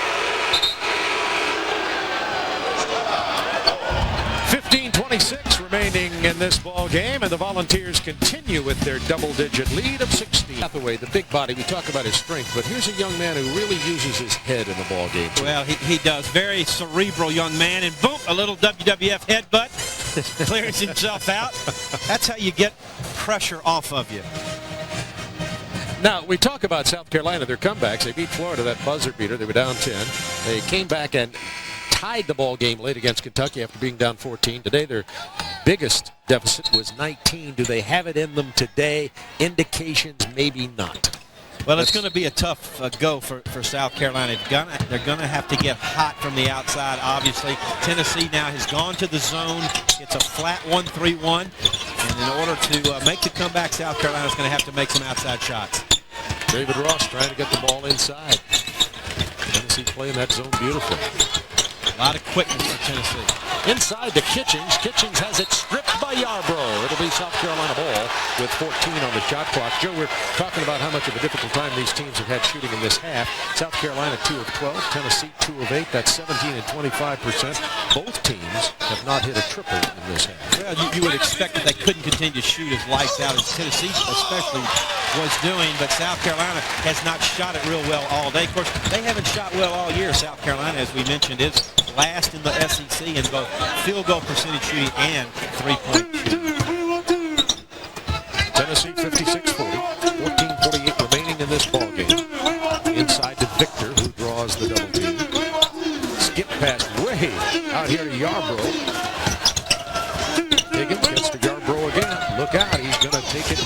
15:26 remaining in this ball game, and the Volunteers continue with their double-digit lead of 16. Hathaway, the big body, we talk about his strength, but here's a young man who really uses his head in the ball game. Well, he does. Very cerebral young man, and boom, a little WWF headbutt. clears himself out. That's how you get pressure off of you. Now, we talk about South Carolina, their comebacks. They beat Florida, that buzzer beater. They were down 10. They came back and tied the ball game late against Kentucky after being down 14. Today, their biggest deficit was 19. Do they have it in them today? Indications, maybe not. Well, it's going to be a tough go for South Carolina. They're going to have to get hot from the outside, obviously. Tennessee now has gone to the zone. It's a flat 1-3-1. And in order to make the comeback, South Carolina's going to have to make some outside shots. David Ross trying to get the ball inside. Tennessee playing that zone beautifully. A lot of quickness for Tennessee. Inside to Kitchings. Kitchings has it stripped by Yarbrough. It'll be South Carolina ball with 14 on the shot clock. Joe, we're talking about how much of a difficult time these teams have had shooting in this half. South Carolina 2 of 12, Tennessee 2 of 8. That's 17 and 25%. Both teams have not hit a triple in this half. Well, you would expect that they couldn't continue to shoot as lights out as Tennessee especially was doing, but South Carolina has not shot it real well all day. Of course, they haven't shot well all year. South Carolina, as we mentioned, is last in the SEC in both field goal percentage shooting and three-point shooting. Tennessee 56-40, 14:48 remaining in this ball game. Inside to Victor, who draws the double team. Skip pass way out here to Yarbrough. Higgins gets to Yarbrough again. Look out, he's going to take it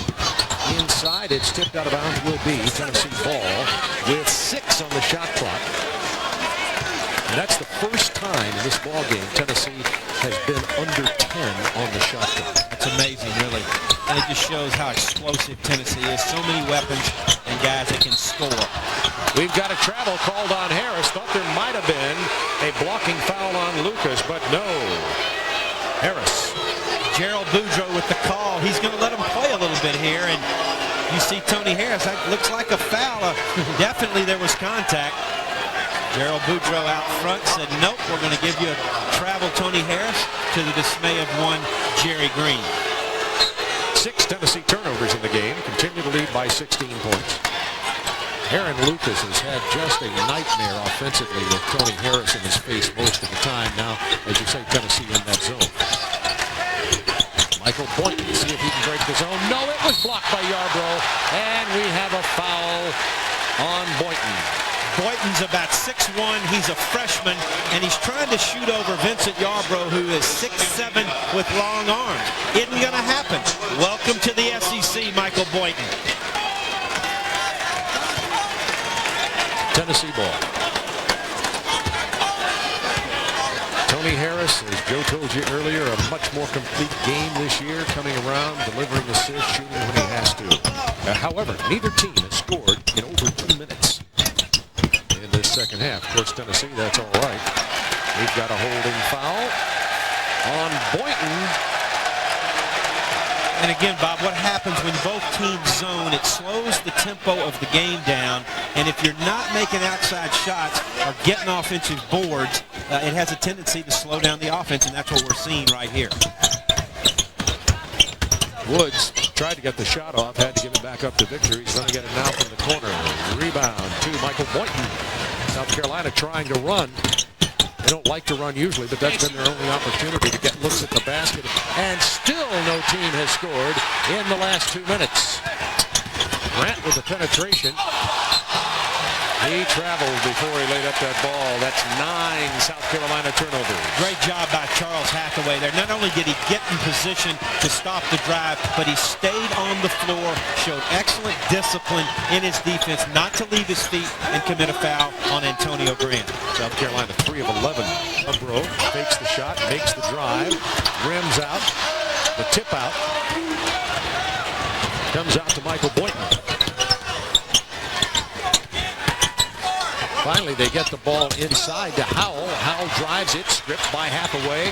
inside. It's tipped out of bounds. Will be Tennessee ball with 6 on the shot clock. And that's the first time in this ball game Tennessee has been under 10 on the shot clock. That's amazing, really. And it just shows how explosive Tennessee is. So many weapons and guys that can score. We've got a travel called on Harris. Thought there might have been a blocking foul on Lucas, but no. Harris. Gerald Boudreaux with the call. He's going to let him play a little bit here. And you see Tony Harris. That looks like a foul. Definitely there was contact. Gerald Boudreaux out front said, nope, we're going to give you a travel, Tony Harris, to the dismay of one Jerry Green. 6 Tennessee turnovers in the game. Continue to lead by 16 points. Aaron Lucas has had just a nightmare offensively with Tony Harris in his face most of the time. Now, as you say, Tennessee in that zone. Michael Boynton, see if he can break the zone. No, it was blocked by Yarbrough, and we have a foul on Boynton. Boynton's about 6'1". He's a freshman, and he's trying to shoot over Vincent Yarbrough, who is 6'7" with long arms. Isn't going to happen. Welcome to the SEC, Michael Boynton. Tennessee ball. Tony Harris, as Joe told you earlier, a much more complete game this year, coming around, delivering assists, shooting when he has to. However, neither team has scored in over 2 minutes in this second half. Of course, Tennessee, that's all right. We've got a holding foul on Boynton. And again, Bob, what happens when both teams zone, it slows the tempo of the game down. And if you're not making outside shots or getting offensive boards, it has a tendency to slow down the offense, and that's what we're seeing right here. Woods tried to get the shot off, had to give it back up to Victor. He's going to get it now from the corner. Rebound to Michael Boynton. South Carolina trying to run. They don't like to run usually, but that's been their only opportunity to get looks at the basket. And still no team has scored in the last 2 minutes. Grant with the penetration. He traveled before he laid up that ball. That's 9 South Carolina turnovers. Great job by Charles Hathaway there. Not only did he get in position to stop the drive, but he stayed on the floor, showed excellent discipline in his defense not to leave his feet and commit a foul on Antonio Grant. South Carolina 3 of 11. Umbro fakes the shot, makes the drive, rims out, the tip out. Comes out to Michael Boynton. Finally, they get the ball inside to Howell. Howell drives it, stripped by Hathaway.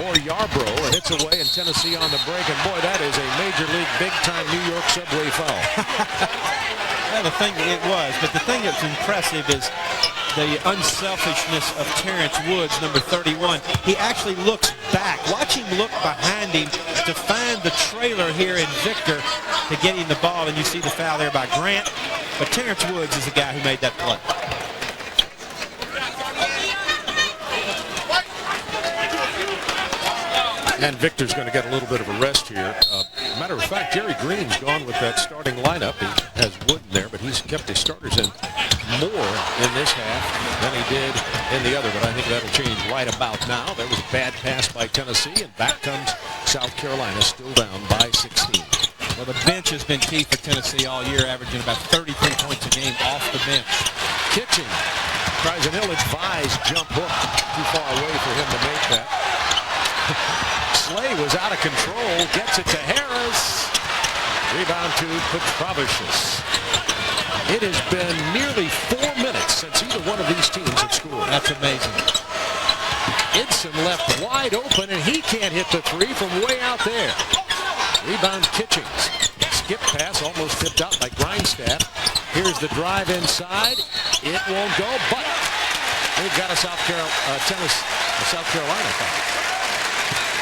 Or Yarbrough, and hits away, and Tennessee on the break. And boy, that is a major league, big-time New York subway foul. Well, the thing it was, but the thing that's impressive is the unselfishness of Terrence Woods, number 31. He actually looks back. Watch him look behind him to find the trailer here in Victor to get him the ball, and you see the foul there by Grant. But Terrence Woods is the guy who made that play. And Victor's going to get a little bit of a rest here. Matter of fact, Jerry Green's gone with that starting lineup. He has Wood in there, but he's kept his starters in more in this half than he did in the other. But I think that'll change right about now. There was a bad pass by Tennessee, and back comes South Carolina, still down by 16. Well, the bench has been key for Tennessee all year, averaging about 33 points a game off the bench. Kitching tries an ill-advised jump hook. Too far away for him to make that. Slay was out of control, gets it to Harris. Rebound to Petrovicius. It has been nearly 4 minutes since either one of these teams have scored. That's amazing. Idson left wide open, and he can't hit the three from way out there. Rebound Kitchings. Skip pass almost tipped out by Grindstaff. Here's the drive inside. It won't go, but we've got a South Carolina foul.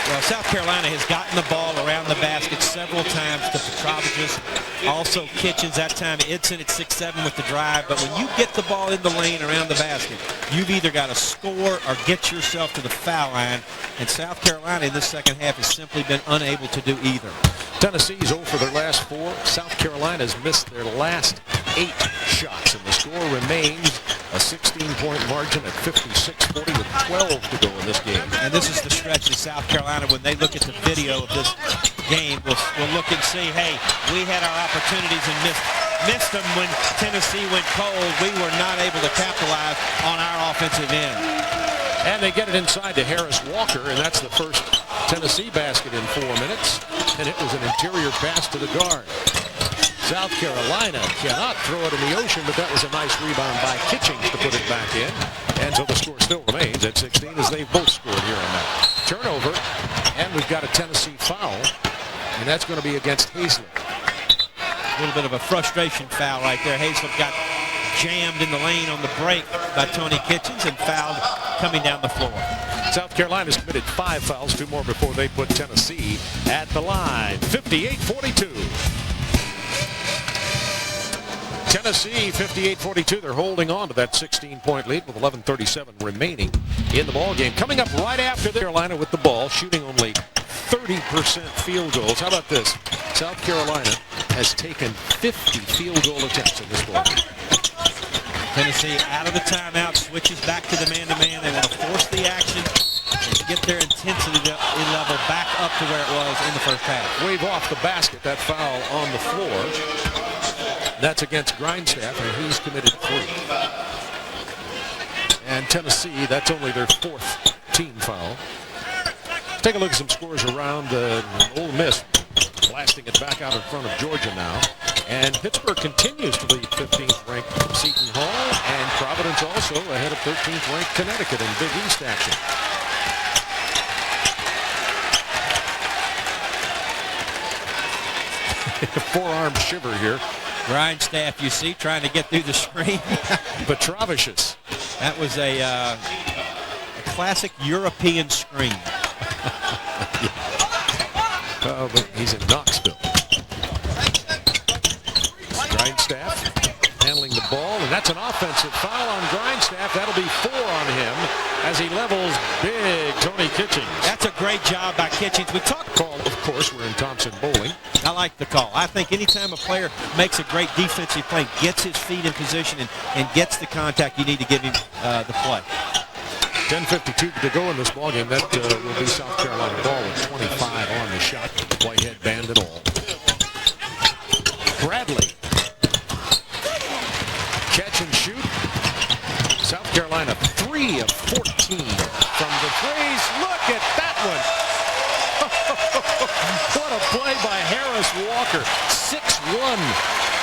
Well, South Carolina has gotten the ball around the basket several times to Petrovicius. Also Kitchens, that time Idson at 6'7" with the drive. But when you get the ball in the lane around the basket, you've either got to score or get yourself to the foul line. And South Carolina in this second half has simply been unable to do either. Tennessee's 0 for their last 4. South Carolina's missed their last 8 shots, and the score remains a 16-point margin at 56-40 with 12 to go in this game. And this is the stretch that South Carolina, when they look at the video of this game, will look and see, hey, we had our opportunities and missed them when Tennessee went cold. We were not able to capitalize on our offensive end. And they get it inside to Harris Walker, and that's the first Tennessee basket in 4 minutes. And it was an interior pass to the guard. South Carolina cannot throw it in the ocean, but that was a nice rebound by Kitchings to put it back in. And so the score still remains at 16 as they've both scored here on that. Turnover, and we've got a Tennessee foul, and that's going to be against Hazlett. A little bit of a frustration foul right there. Hazlett got jammed in the lane on the break by Tony Kitchens and fouled coming down the floor. South Carolina's committed 5 fouls, 2 more before they put Tennessee at the line. 58-42. Tennessee 58-42. They're holding on to that 16-point lead with 11:37 remaining in the ball game. Coming up right after Carolina with the ball, shooting only 30% field goals. How about this? South Carolina has taken 50 field goal attempts in this ball game. Tennessee out of the timeout, switches back to the man-to-man. They want to force the action and get their intensity level back up to where it was in the first half. Wave off the basket, that foul on the floor. That's against Grindstaff, and he's committed 3. And Tennessee, that's only their 4th team foul. Let's take a look at some scores around Ole Miss, blasting it back out in front of Georgia now. And Pittsburgh continues to lead 15th ranked Seton Hall, and Providence also ahead of 13th ranked Connecticut in Big East action. Forearm shiver here. Grindstaff, you see, trying to get through the screen. Petrovicius. That was a classic European screen. But he's in Knoxville. Grindstaff handling the ball, and that's an offensive foul on Grindstaff. That'll be 4 on him as he levels big Tony Kitchings. That's a great job by Kitchings. We talked Call, of course, we're in Thompson Bowling. I like the call. I think anytime a player makes a great defensive play, gets his feet in position, and gets the contact, you need to give him the play. 10:52 to go in this ballgame. That will be South Carolina ball with 25 on the shot. Whitehead band and all. Bradley. Catch and shoot. South Carolina 3 of 14 from the threes. Look at that one. What a play by Harris Walker. 6'1".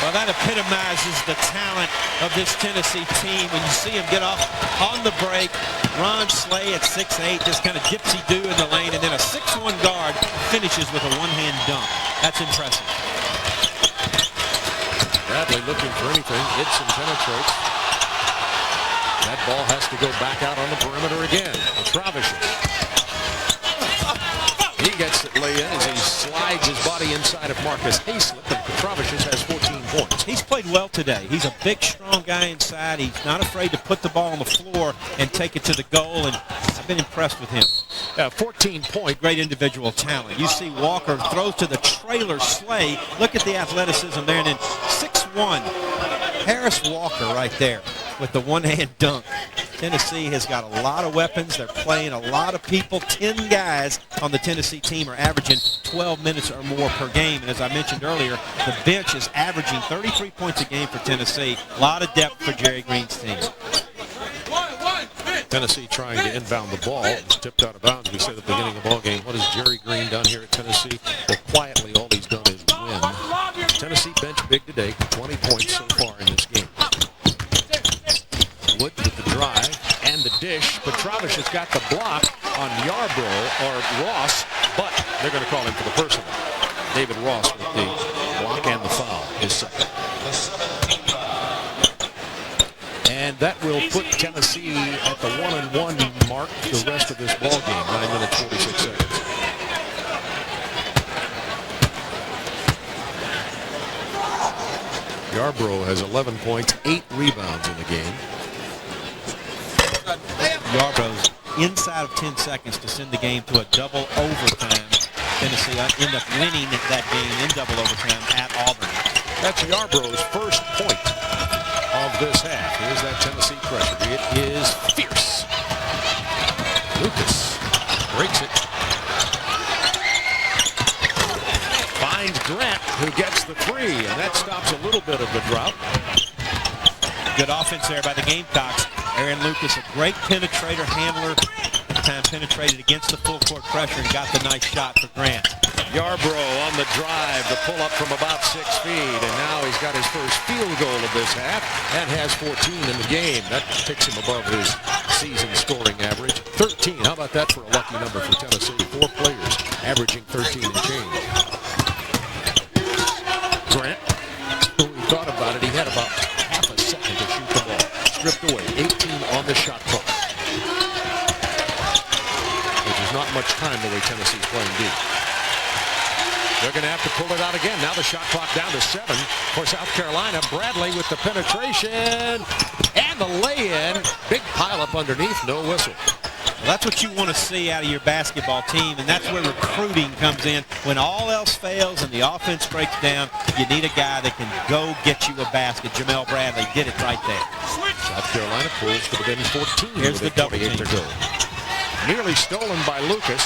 Well, that epitomizes the talent of this Tennessee team. When you see him get off on the break, Ron Slay at 6'8", just kind of gypsy-do in the lane, and then a 6'1" guard finishes with a one-hand dunk. That's impressive. Bradley looking for anything. Idson penetrates. That ball has to go back out on the perimeter again. Petrovicius. He gets it lay in as he slides his body inside of Marcus Hazlett, and Petrovicius has 14 points. He's played well today. He's a big, strong guy inside. He's not afraid to put the ball on the floor and take it to the goal, and I've been impressed with him. 14 points. Great individual talent. You see Walker throws to the trailer Slay. Look at the athleticism there. And then 6'1", Harris Walker right there with the one-hand dunk. Tennessee has got a lot of weapons. They're playing a lot of people. 10 guys on the Tennessee team are averaging 12 minutes or more per game. And as I mentioned earlier, the bench is averaging 33 points a game for Tennessee. A lot of depth for Jerry Green's team. Tennessee trying to inbound the ball. It's tipped out of bounds. We said at the beginning of the ball game, what has Jerry Green done here at Tennessee? Well, quietly, all he's done is win. Tennessee bench big today, 20 points so far in this game. Wood with the drive and the dish. Petrovic has got the block on Yarbrough or Ross, but they're going to call him for the personal. David Ross with the block and the foul, his second. And that will put Tennessee at the 1-1 mark the rest of this ball game. 9 minutes, 46 seconds. Yarbrough has 11 points, 8 rebounds in the game. Yarbrough's inside of 10 seconds to send the game to a double overtime. Tennessee end up winning that game in double overtime at Auburn. That's Yarbrough's first point of this half. Here's that Tennessee pressure. It is fierce. Lucas breaks it. Finds Grant, who gets the three, and that stops a little bit of the drought. Good offense there by the Gamecocks. Aaron Lucas, a great penetrator, handler. Time penetrated against the full court pressure and got the nice shot for Grant. Yarbrough on the drive, the pull up from about 6 feet, and now he's got his first field goal of this half and has 14 in the game. That takes him above his season scoring average. 13, how about that for a lucky number for Tennessee? 4 players averaging 13 and change. Grant, when we thought about it, he had about half a second to shoot the ball. Stripped away, 18 on the shot clock. Which is not much time the way Tennessee's playing deep. They're going to have to pull it out again. Now the shot clock down to 7 for South Carolina. Bradley with the penetration and the lay-in. Big pile up underneath, no whistle. Well, that's what you want to see out of your basketball team, and that's where recruiting comes in. When all else fails and the offense breaks down, you need a guy that can go get you a basket. Jamel Bradley did it right there. South Carolina pulls to within 14. Here's the double team to go. Nearly stolen by Lucas.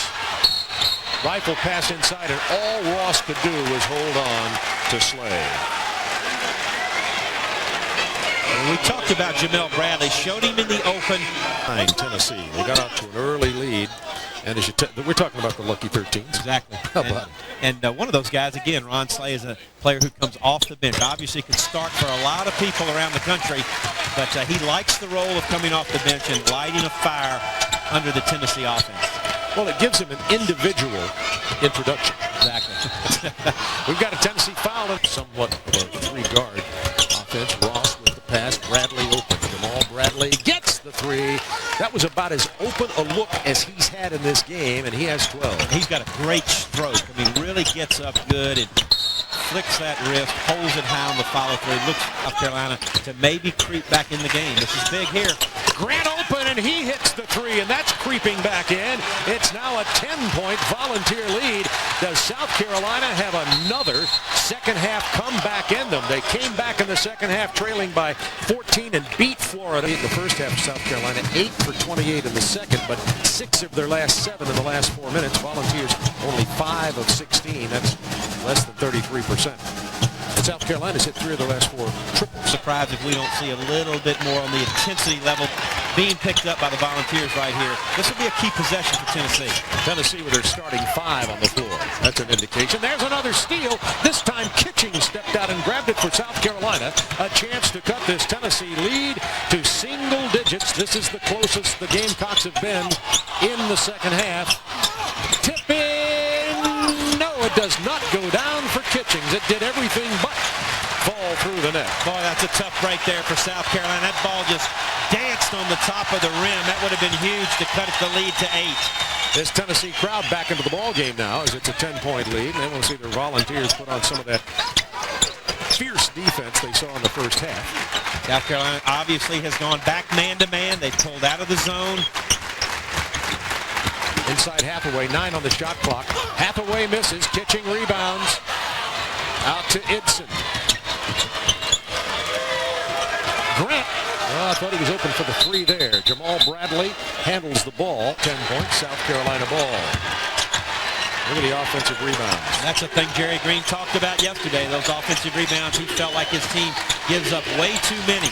Rifle pass inside, and all Ross could do was hold on to Slay. We talked about Jamel Bradley, showed him in the open. Tennessee, they got out to an early lead, and as we're talking about the lucky 13s. Exactly. How about it? And one of those guys, again, Ron Slay is a player who comes off the bench. Obviously can start for a lot of people around the country, but he likes the role of coming off the bench and lighting a fire under the Tennessee offense. Well, it gives him an individual introduction. Exactly. We've got a Tennessee foul and somewhat of a 3-guard offense. Ross with the pass. Bradley open. Jamal Bradley gets the 3. That was about as open a look as he's had in this game, and he has 12. He's got a great stroke. I mean, really gets up good and flicks that wrist, holds it high on the follow-through. Looks South Carolina to maybe creep back in the game. This is big here. Grant open, and he hits the 3, and that's creeping back in. It's now a 10-point Volunteer lead. Does South Carolina have another second-half comeback in them? They came back in the second half trailing by 14 and beat Florida. In the first half, South Carolina 8 for 28 in the second, but 6 of their last 7 in the last 4 minutes. Volunteers only 5 of 16. That's less than 33%. And South Carolina's hit 3 of their last 4 triples. Surprised if we don't see a little bit more on the intensity level being picked up by the Volunteers right here. This will be a key possession for Tennessee. Tennessee with their starting 5 on the floor. That's an indication. There's another steal. This time Kitching stepped out and grabbed it for South Carolina. A chance to cut this Tennessee lead to single digits. This is the closest the Gamecocks have been in the second half. Tip in. No, it does not go down for Kitchings. It did everything but fall through the net. Boy, that's a tough break there for South Carolina. That ball just danced on the top of the rim. That would have been huge to cut the lead to 8. This Tennessee crowd back into the ball game now as it's a 10-point lead. And they want to see their Volunteers put on some of that fierce defense they saw in the first half. South Carolina obviously has gone back man-to-man. They pulled out of the zone. Inside Hathaway, 9 on the shot clock. Hathaway misses, catching rebounds. Out to Idson. Grant. Oh, I thought he was open for the 3 there. Jamal Bradley handles the ball. 10 points, South Carolina ball. Look at the offensive rebounds. That's the thing Jerry Green talked about yesterday, those offensive rebounds. He felt like his team gives up way too many.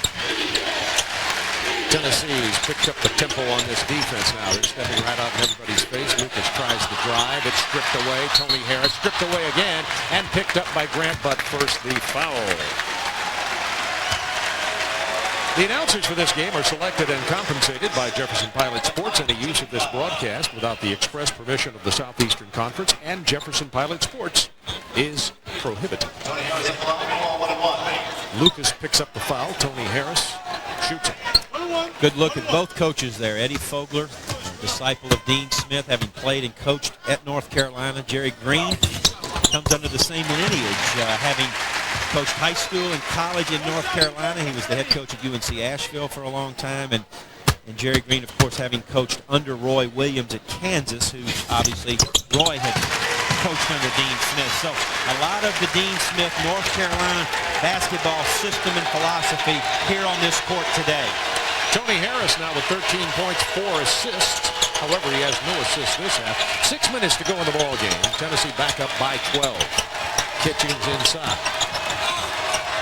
Tennessee's picked up the tempo on this defense now. They're stepping right out in everybody's face. Lucas tries to drive. It's stripped away. Tony Harris stripped away again and picked up by Grant, but first the foul. The announcers for this game are selected and compensated by Jefferson Pilot Sports. Any use of this broadcast without the express permission of the Southeastern Conference and Jefferson Pilot Sports is prohibited. Lucas picks up the foul. Tony Harris shoots it. Good look at both coaches there. Eddie Fogler, a disciple of Dean Smith, having played and coached at North Carolina. Jerry Green comes under the same lineage, having coached high school and college in North Carolina. He was the head coach at UNC Asheville for a long time. And Jerry Green, of course, having coached under Roy Williams at Kansas, who obviously Roy had coached under Dean Smith. So a lot of the Dean Smith North Carolina basketball system and philosophy here on this court today. Tony Harris now with 13 points, 4 assists. However, he has no assists this half. 6 minutes to go in the ball game. Tennessee back up by 12. Kitchings inside.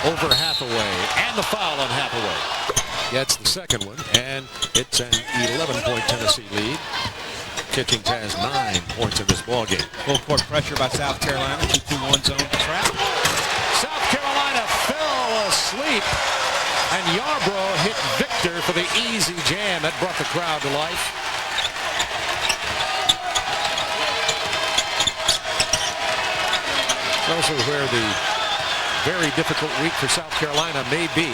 Over Hathaway, and the foul on Hathaway. Gets the second one, and it's an 11-point Tennessee lead. Kitchings has 9 points in this ball game. Full court pressure by South Carolina. 2-2-1 zone trap. South Carolina fell asleep, and Yarbrough hit Victor for the easy jam. That brought the crowd to life. It's also where the very difficult week for South Carolina may be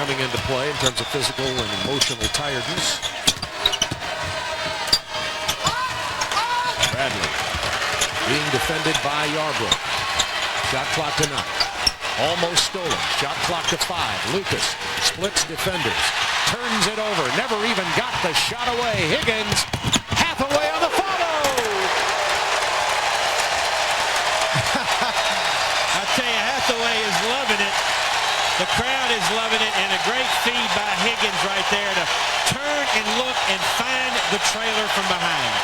coming into play in terms of physical and emotional tiredness. Bradley being defended by Yarbrough. Shot clock to 9. Almost stolen. Shot clock to 5. Lucas splits defenders. Turns it over. Never even got the shot away. Higgins. Hathaway on the follow. I tell you, Hathaway is loving it. The crowd is loving it, and a great feed by Higgins right there to turn and look and find the trailer from behind.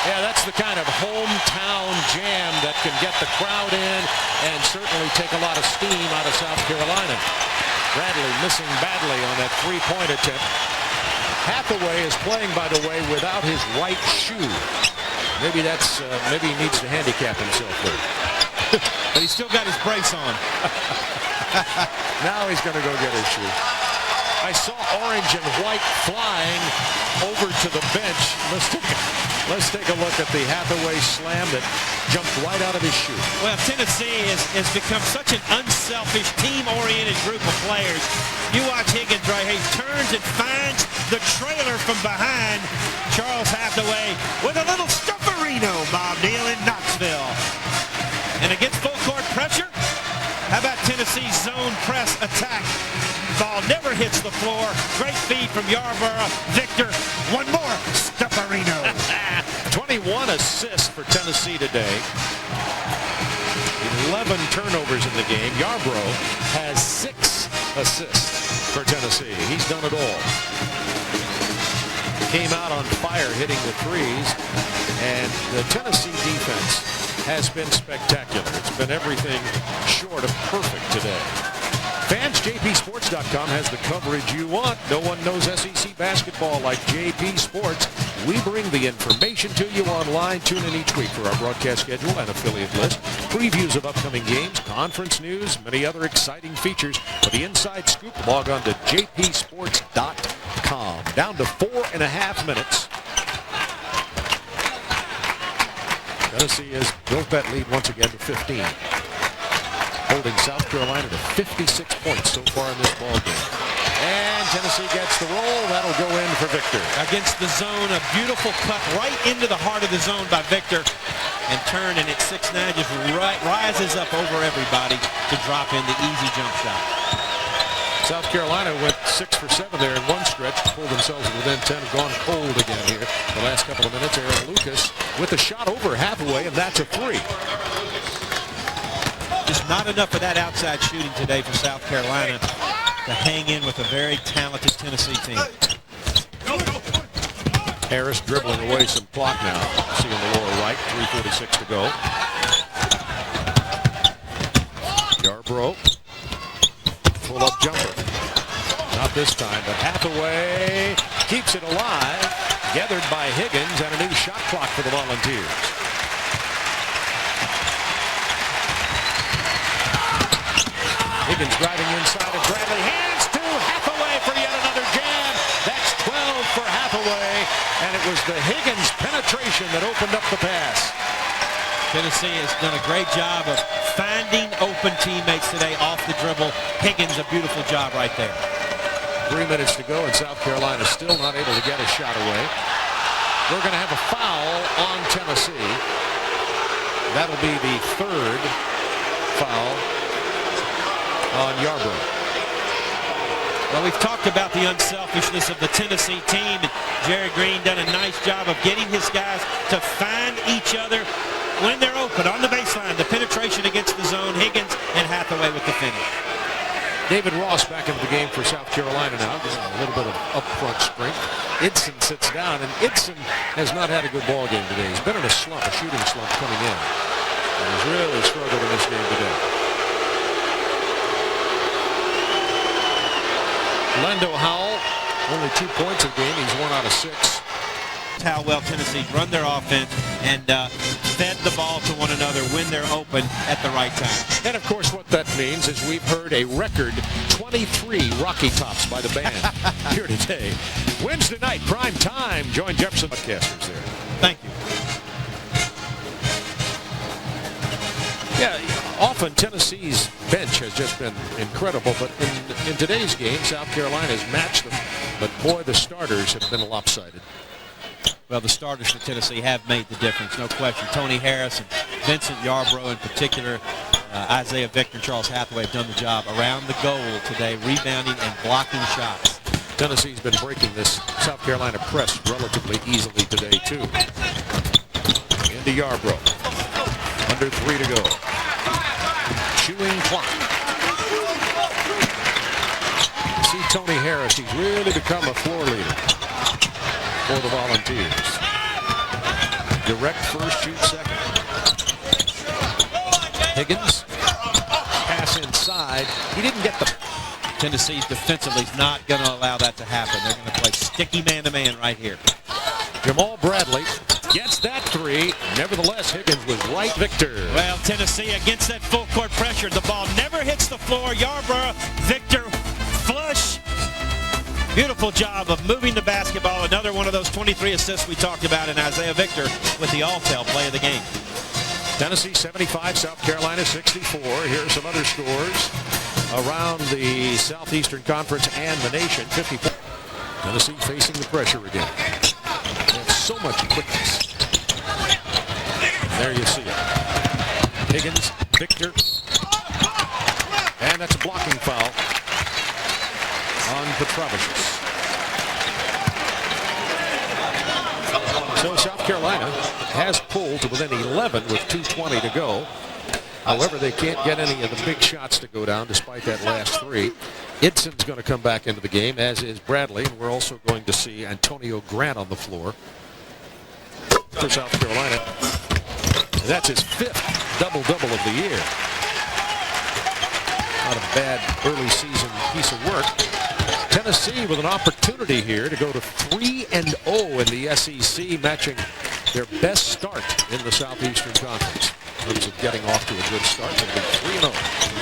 Yeah, that's the kind of hometown jam that can get the crowd in and certainly take a lot of steam out of South Carolina. Bradley missing badly on that three-point attempt. Hathaway is playing, by the way, without his right shoe. Maybe he needs to handicap himself there. But he's still got his brace on. Now he's going to go get his shoe. I saw orange and white flying over to the bench. Let's take a look at the Hathaway slam that jumped right out of his shoe. Well, Tennessee has become such an unselfish, team-oriented group of players. You watch Higgins right here. He turns and finds the trailer from behind. Charles Hathaway with a little stufferino, Bob Neal, in Knoxville. And against full court pressure, how about Tennessee's zone press attack? Ball never hits the floor. Great feed from Yarbrough. Victor, one more. Stufferino. 21 assists for Tennessee today. 11 turnovers in the game. Yarbrough has 6 assists for Tennessee. He's done it all. Came out on fire hitting the threes. And the Tennessee defense has been spectacular. It's been everything short of perfect today. Fans, JPSports.com has the coverage you want. No one knows SEC basketball like JP Sports. We bring the information to you online. Tune in each week for our broadcast schedule and affiliate list, previews of upcoming games, conference news, many other exciting features. For the inside scoop, log on to JPSports.com. Down to 4.5 minutes. Tennessee has built that lead once again to 15. Holding South Carolina to 56 points so far in this ball game. And Tennessee gets the roll. That'll go in for Victor. Against the zone, a beautiful cut right into the heart of the zone by Victor. And turn, and at 6'9", just rises up over everybody to drop in the easy jump shot. South Carolina went 6 for 7 there in one stretch to pull themselves within 10, gone cold again here the last couple of minutes. Aaron Lucas with a shot over Hathaway, and that's a 3. Just not enough of that outside shooting today for South Carolina to hang in with a very talented Tennessee team. Harris dribbling away some clock now. See in the lower right, 3:46 to go. Yarbrough, pull-up jumper. Not this time, but Hathaway keeps it alive. Gathered by Higgins, and a new shot clock for the Volunteers. Higgins driving inside of Bradley. Hands to Hathaway for yet another jam. That's 12 for Hathaway, and it was the Higgins penetration that opened up the pass. Tennessee has done a great job of finding open teammates today off the dribble. Higgins, a beautiful job right there. 3 minutes to go, and South Carolina still not able to get a shot away. We're going to have a foul on Tennessee. That'll be the 3rd foul on Yarbrough. Well, we've talked about the unselfishness of the Tennessee team, and Jerry Green done a nice job of getting his guys to find each other when they're open on the baseline. The penetration against the zone, Higgins and Hathaway with the finish. David Ross back into the game for South Carolina now. A little bit of upfront strength. Idson sits down, and Idson has not had a good ball game today. He's been in a slump, a shooting slump coming in. And he's really struggled in this game today. Lendo Howell, only 2 points a game. He's 1 out of 6. How well Tennessee run their offense and fed the ball to one another when they're open at the right time. And of course what that means is we've heard a record 23 Rocky Tops by the band here today. Wednesday night, prime time. Join Jefferson Broadcasters there. Thank you. Yeah, often Tennessee's bench has just been incredible, but in today's game, South Carolina has matched them. But boy, the starters have been lopsided. Well, the starters for Tennessee have made the difference, no question. Tony Harris and Vincent Yarbrough in particular, Isaiah Victor and Charles Hathaway have done the job around the goal today, rebounding and blocking shots. Tennessee's been breaking this South Carolina press relatively easily today, too. Into Yarbrough. Under 3 to go. Chewing clock. See Tony Harris, he's really become a floor leader for the Volunteers. Direct first, shoot second. Higgins, pass inside. He didn't get the... Tennessee defensively is not going to allow that to happen. They're going to play sticky man-to-man right here. Jamal Bradley gets that 3. Nevertheless, Higgins was right. Victor. Well, Tennessee against that full court pressure. The ball never hits the floor. Yarbrough, Victor, flush. Beautiful job of moving the basketball. Another one of those 23 assists we talked about in Isaiah Victor with the all-tell play of the game. Tennessee 75, South Carolina 64. Here are some other scores around the Southeastern Conference and the nation. 54. Tennessee facing the pressure again. They have so much quickness. There you see it. Higgins, Victor. And that's a blocking foul on Petrovicius. So South Carolina has pulled to within 11 with 2:20 to go. However, they can't get any of the big shots to go down despite that last 3. Idson's going to come back into the game, as is Bradley. And we're also going to see Antonio Grant on the floor for South Carolina. That's his 5th double-double of the year. Not a bad early season piece of work. Tennessee with an opportunity here to go to 3-0 in the SEC, matching their best start in the Southeastern Conference. In terms of getting off to a good start, they'll be 3-0.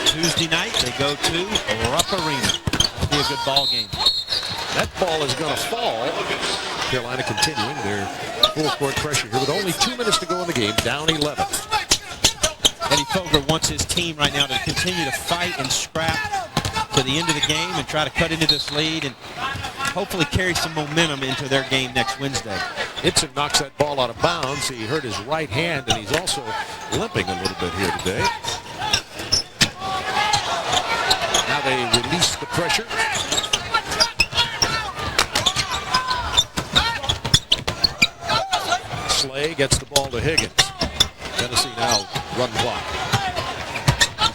Tuesday night, they go to Rupp Arena. That'll be a good ball game. That ball is going to fall. Carolina continuing their full court pressure here with only 2 minutes to go in the game, down 11. Eddie Fogler wants his team right now to continue to fight and scrap to the end of the game and try to cut into this lead and hopefully carry some momentum into their game next Wednesday. Itzen knocks that ball out of bounds. He hurt his right hand, and he's also limping a little bit here today. Now they release the pressure. Slay gets the ball to Higgins. Tennessee now run block.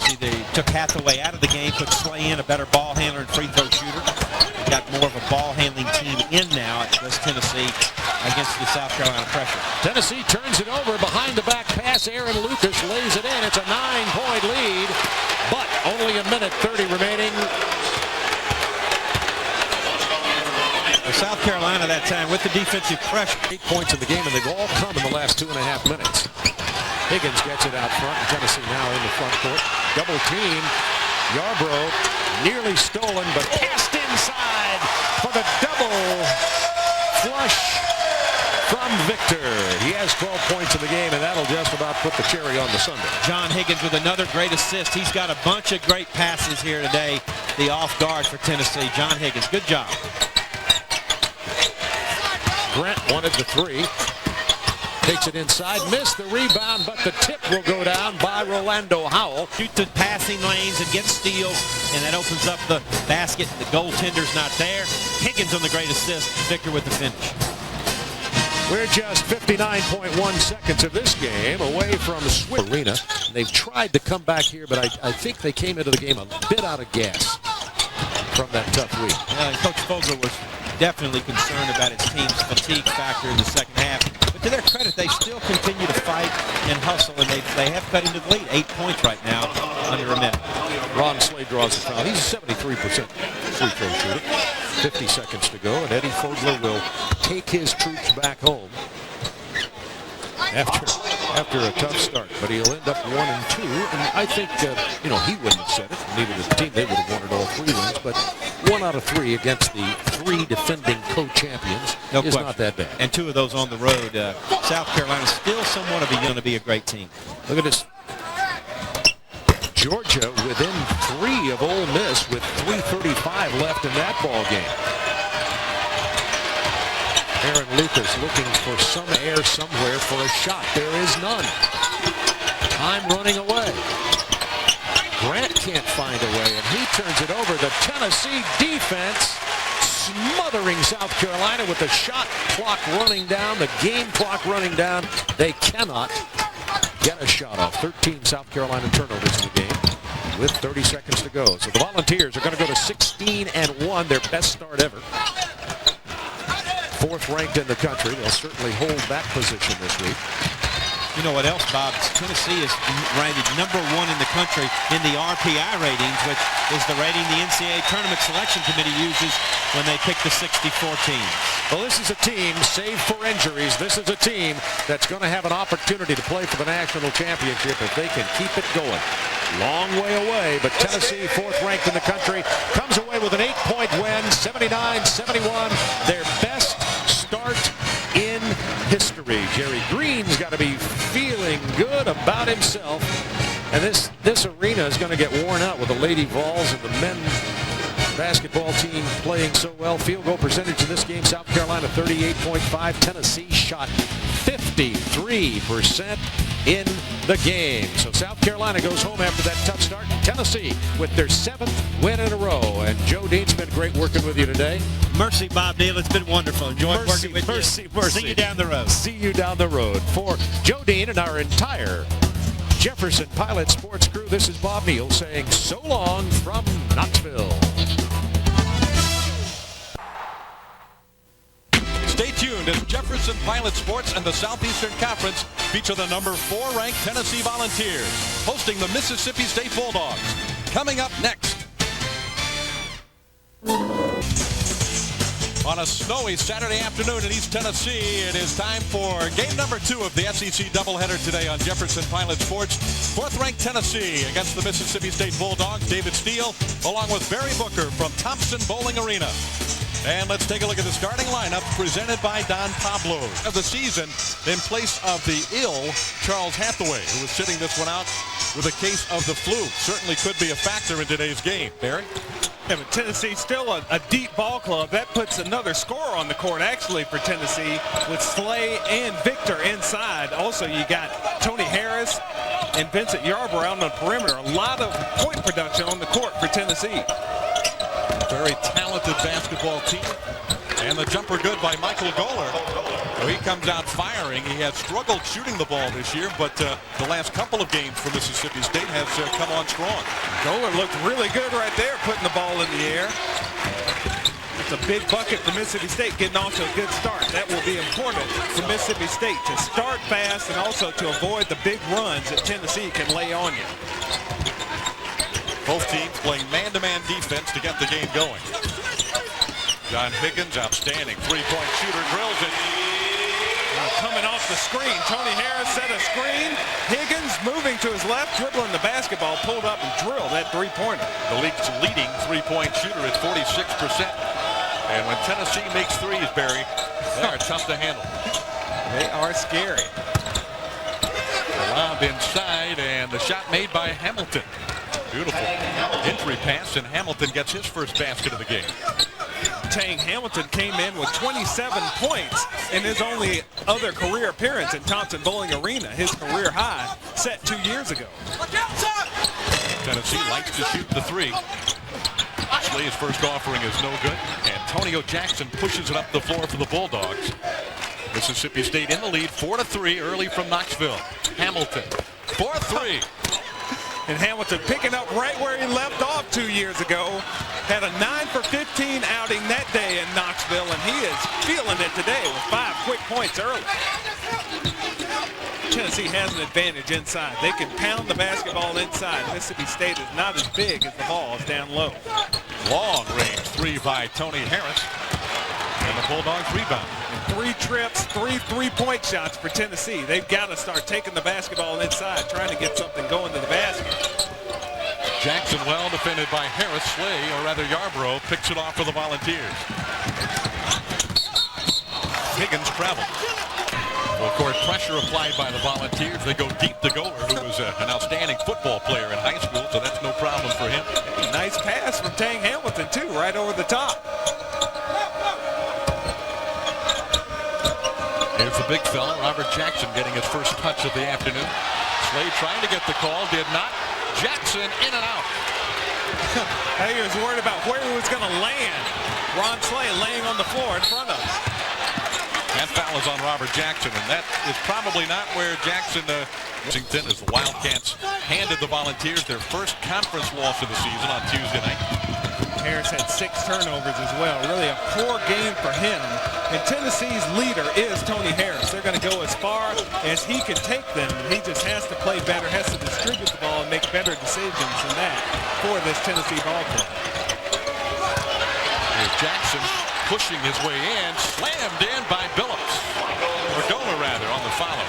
See, they took Hathaway out of the game, put Slay in, a better ball handler and free throw shooter. They got more of a ball handling team in now at West Tennessee against the South Carolina pressure. Tennessee turns it over behind the back pass. Aaron Lucas lays it in. It's a 9-point lead, but only a minute 30 remaining. South Carolina that time with the defensive pressure. 8 points in the game, and they've all come in the last 2.5 minutes. Higgins gets it out front, and Tennessee now in the front court. Double team. Yarbrough nearly stolen, but cast inside for the double flush from Victor. He has 12 points in the game, and that'll just about put the cherry on the sundae. John Higgins with another great assist. He's got a bunch of great passes here today. The off guard for Tennessee. John Higgins, good job. Grant wanted the three. Takes it inside, missed the rebound, but the tip will go down by Rolando Howell. Shoot the passing lanes and get steals, and that opens up the basket. The goaltender's not there. Higgins on the great assist. Victor with the finish. We're just 59.1 seconds of this game away from Swift Arena. They've tried to come back here, but I think they came into the game a bit out of gas from that tough week. Coach Fogler was definitely concerned about his team's fatigue factor in the second half. But to their credit, they still continue to fight and hustle, and they have cut into the lead. 8 points right now under a minute. Ron Slay draws the foul. He's a 73% free throw shooter. 50 seconds to go, and Eddie Fogler will take his troops back home after a tough start. But he'll end up 1-2, and I think he wouldn't have said it. Neither did the team. They would have wanted all 3 wins, but 1 out of 3 against the 3 defending co-champions is not that bad. And 2 of those on the road. South Carolina still somewhat going to be a great team. Look at this. Georgia within 3 of Ole Miss with 3:35 left in that ball game. Aaron Lucas looking for some air somewhere for a shot. There is none. Time running away. Grant can't find a way, and he turns it over. The Tennessee defense smothering South Carolina with the shot clock running down, the game clock running down. They cannot get a shot off. 13 South Carolina turnovers in the game with 30 seconds to go. So the Volunteers are going to go to 16-1, their best start ever. 4th ranked in the country. They'll certainly hold that position this week. You know what else, Bob? Tennessee is ranked #1 in the country in the RPI ratings, which is the rating the NCAA Tournament Selection Committee uses when they pick the 64 teams. Well, this is a team, save for injuries, this is a team that's going to have an opportunity to play for the national championship if they can keep it going. Long way away, but Tennessee, 4th ranked in the country, comes away with an 8-point win, 79-71, their best start in history. Jerry Green's got to be feeling good about himself, and this arena is going to get worn out with the Lady Vols and the men's basketball team playing so well. Field goal percentage in this game, South Carolina 38.5. Tennessee shot 53% in the game. So South Carolina goes home after that tough start. Tennessee with their 7th win in a row. And Joe Dean's been great working with you today. Mercy, Bob Neal. It's been wonderful. Enjoyed working with you. See you down the road. See you down the road. For Joe Dean and our entire Jefferson Pilot Sports crew, this is Bob Neal saying so long from Knoxville. Stay tuned as Jefferson Pilot Sports and the Southeastern Conference feature the #4 ranked Tennessee Volunteers hosting the Mississippi State Bulldogs. Coming up next. On a snowy Saturday afternoon in East Tennessee, it is time for game #2 of the SEC doubleheader today on Jefferson Pilot Sports. 4th ranked Tennessee against the Mississippi State Bulldogs. David Steele along with Barry Booker from Thompson Bowling Arena. And let's take a look at the starting lineup presented by Don Pablo of the season in place of the ill Charles Hathaway, who was sitting this one out with a case of the flu. Certainly could be a factor in today's game. Barry? Yeah, but Tennessee still a deep ball club. That puts another scorer on the court actually for Tennessee with Slay and Victor inside. Also, you got Tony Harris and Vincent Yarbrough on the perimeter. A lot of point production on the court for Tennessee. Very talented basketball team. And the jumper good by Michael Goler. So he comes out firing. He has struggled shooting the ball this year, but the last couple of games for Mississippi State has come on strong. Goler looked really good right there, putting the ball in the air. It's a big bucket for Mississippi State, getting off to a good start. That will be important for Mississippi State to start fast and also to avoid the big runs that Tennessee can lay on you. Both teams playing man-to-man defense to get the game going. John Higgins, outstanding three-point shooter, drills it. Coming off the screen, Tony Harris set a screen. Higgins moving to his left, dribbling the basketball, pulled up and drilled that three-pointer. The league's leading three-point shooter at 46%. And when Tennessee makes threes, Barry, they are tough to handle. They are scary. The lob inside, and the shot made by Hamilton. Beautiful entry pass, and Hamilton gets his first basket of the game. Tang Hamilton came in with 27 points in his only other career appearance in Thompson-Boling Arena, his career high set 2 years ago. Tennessee likes to shoot the three. Slay's first offering is no good. Antonio Jackson pushes it up the floor for the Bulldogs. Mississippi State in the lead, 4-3 early from Knoxville. Hamilton, 4-3. And Hamilton picking up right where he left off 2 years ago. Had a 9 for 15 outing that day in Knoxville, and he is feeling it today with 5 quick points early. Tennessee has an advantage inside. They can pound the basketball inside. Mississippi State is not as big as the ball is down low. Long range three by Tony Harris. And the Bulldogs rebound. And 3 trips, 3 3-point shots for Tennessee. They've got to start taking the basketball inside, trying to get something going to the basket. Jackson well defended by Harris. Slay, or rather Yarbrough, picks it off for the Volunteers. Higgins traveled. Well, of course, pressure applied by the Volunteers. They go deep to Goler, who was an outstanding football player in high school, so that's no problem for him. Nice pass from Tang Hamilton, too, right over the top. Here's the big fella, Robert Jackson, getting his first touch of the afternoon. Slay trying to get the call, did not. Jackson in and out. He was worried about where he was going to land. Ron Slay laying on the floor in front of him. That foul is on Robert Jackson, and that is probably not where Jackson, Washington, as the Wildcats handed the Volunteers their first conference loss of the season on Tuesday night. Harris had 6 turnovers as well. Really a poor game for him. And Tennessee's leader is Tony Harris. They're going to go as far as he can take them. He just has to play better, has to distribute the ball and make better decisions than that for this Tennessee ball club. Here's Jackson pushing his way in, slammed in by Billups. Or Goler, rather, on the follow.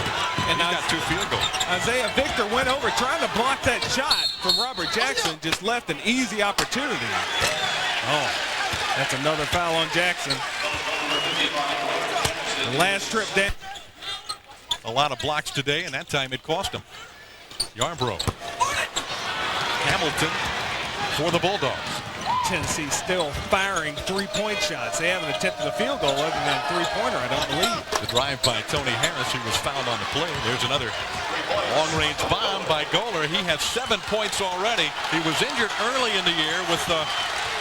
And he's got 2 field goals. Isaiah Victor went over trying to block that shot from Robert Jackson, just left an easy opportunity. Oh, that's another foul on Jackson. The last trip down. A lot of blocks today, and that time it cost him. Yarbrough. Hamilton for the Bulldogs. Tennessee still firing 3-point shots. They haven't attempted a field goal other than a 3-pointer, I don't believe. The drive by Tony Harris, who was fouled on the play. There's another long-range bomb by Goler. He has 7 points already. He was injured early in the year with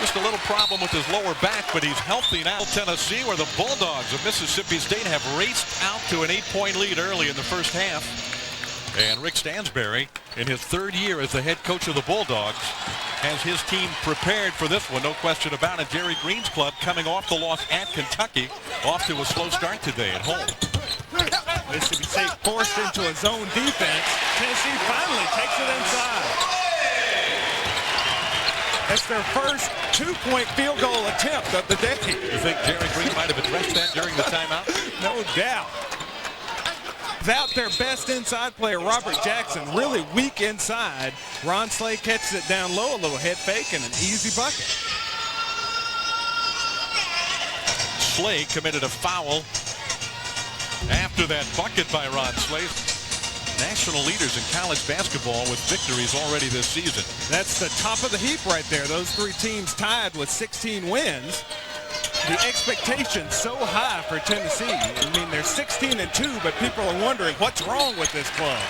just a little problem with his lower back, but he's healthy now. Tennessee, where the Bulldogs of Mississippi State have raced out to an 8-point lead early in the first half. And Rick Stansbury, in his 3rd year as the head coach of the Bulldogs, has his team prepared for this one, no question about it. Jerry Green's club coming off the loss at Kentucky, off to a slow start today at home. Mississippi State forced into a zone defense. Tennessee finally takes it inside. That's their first 2-point field goal attempt of the day. You think Jerry Green might have addressed that during the timeout? No doubt. Without their best inside player, Robert Jackson, really weak inside. Ron Slay catches it down low, a little head fake, and an easy bucket. Slay committed a foul after that bucket by Ron Slay. National leaders in college basketball with victories already this season. That's the top of the heap right there. Those 3 teams tied with 16 wins. The expectation's so high for Tennessee. I mean, they're 16-2, but people are wondering what's wrong with this club.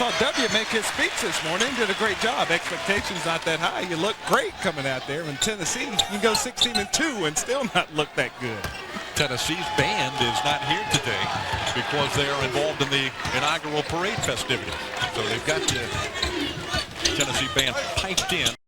saw W make his speech this morning. Did a great job. Expectations not that high. You look great coming out there. In Tennessee, you can go 16-2 and still not look that good. Tennessee's band is not here today because they are involved in the inaugural parade festivities. So they've got the Tennessee band piped in.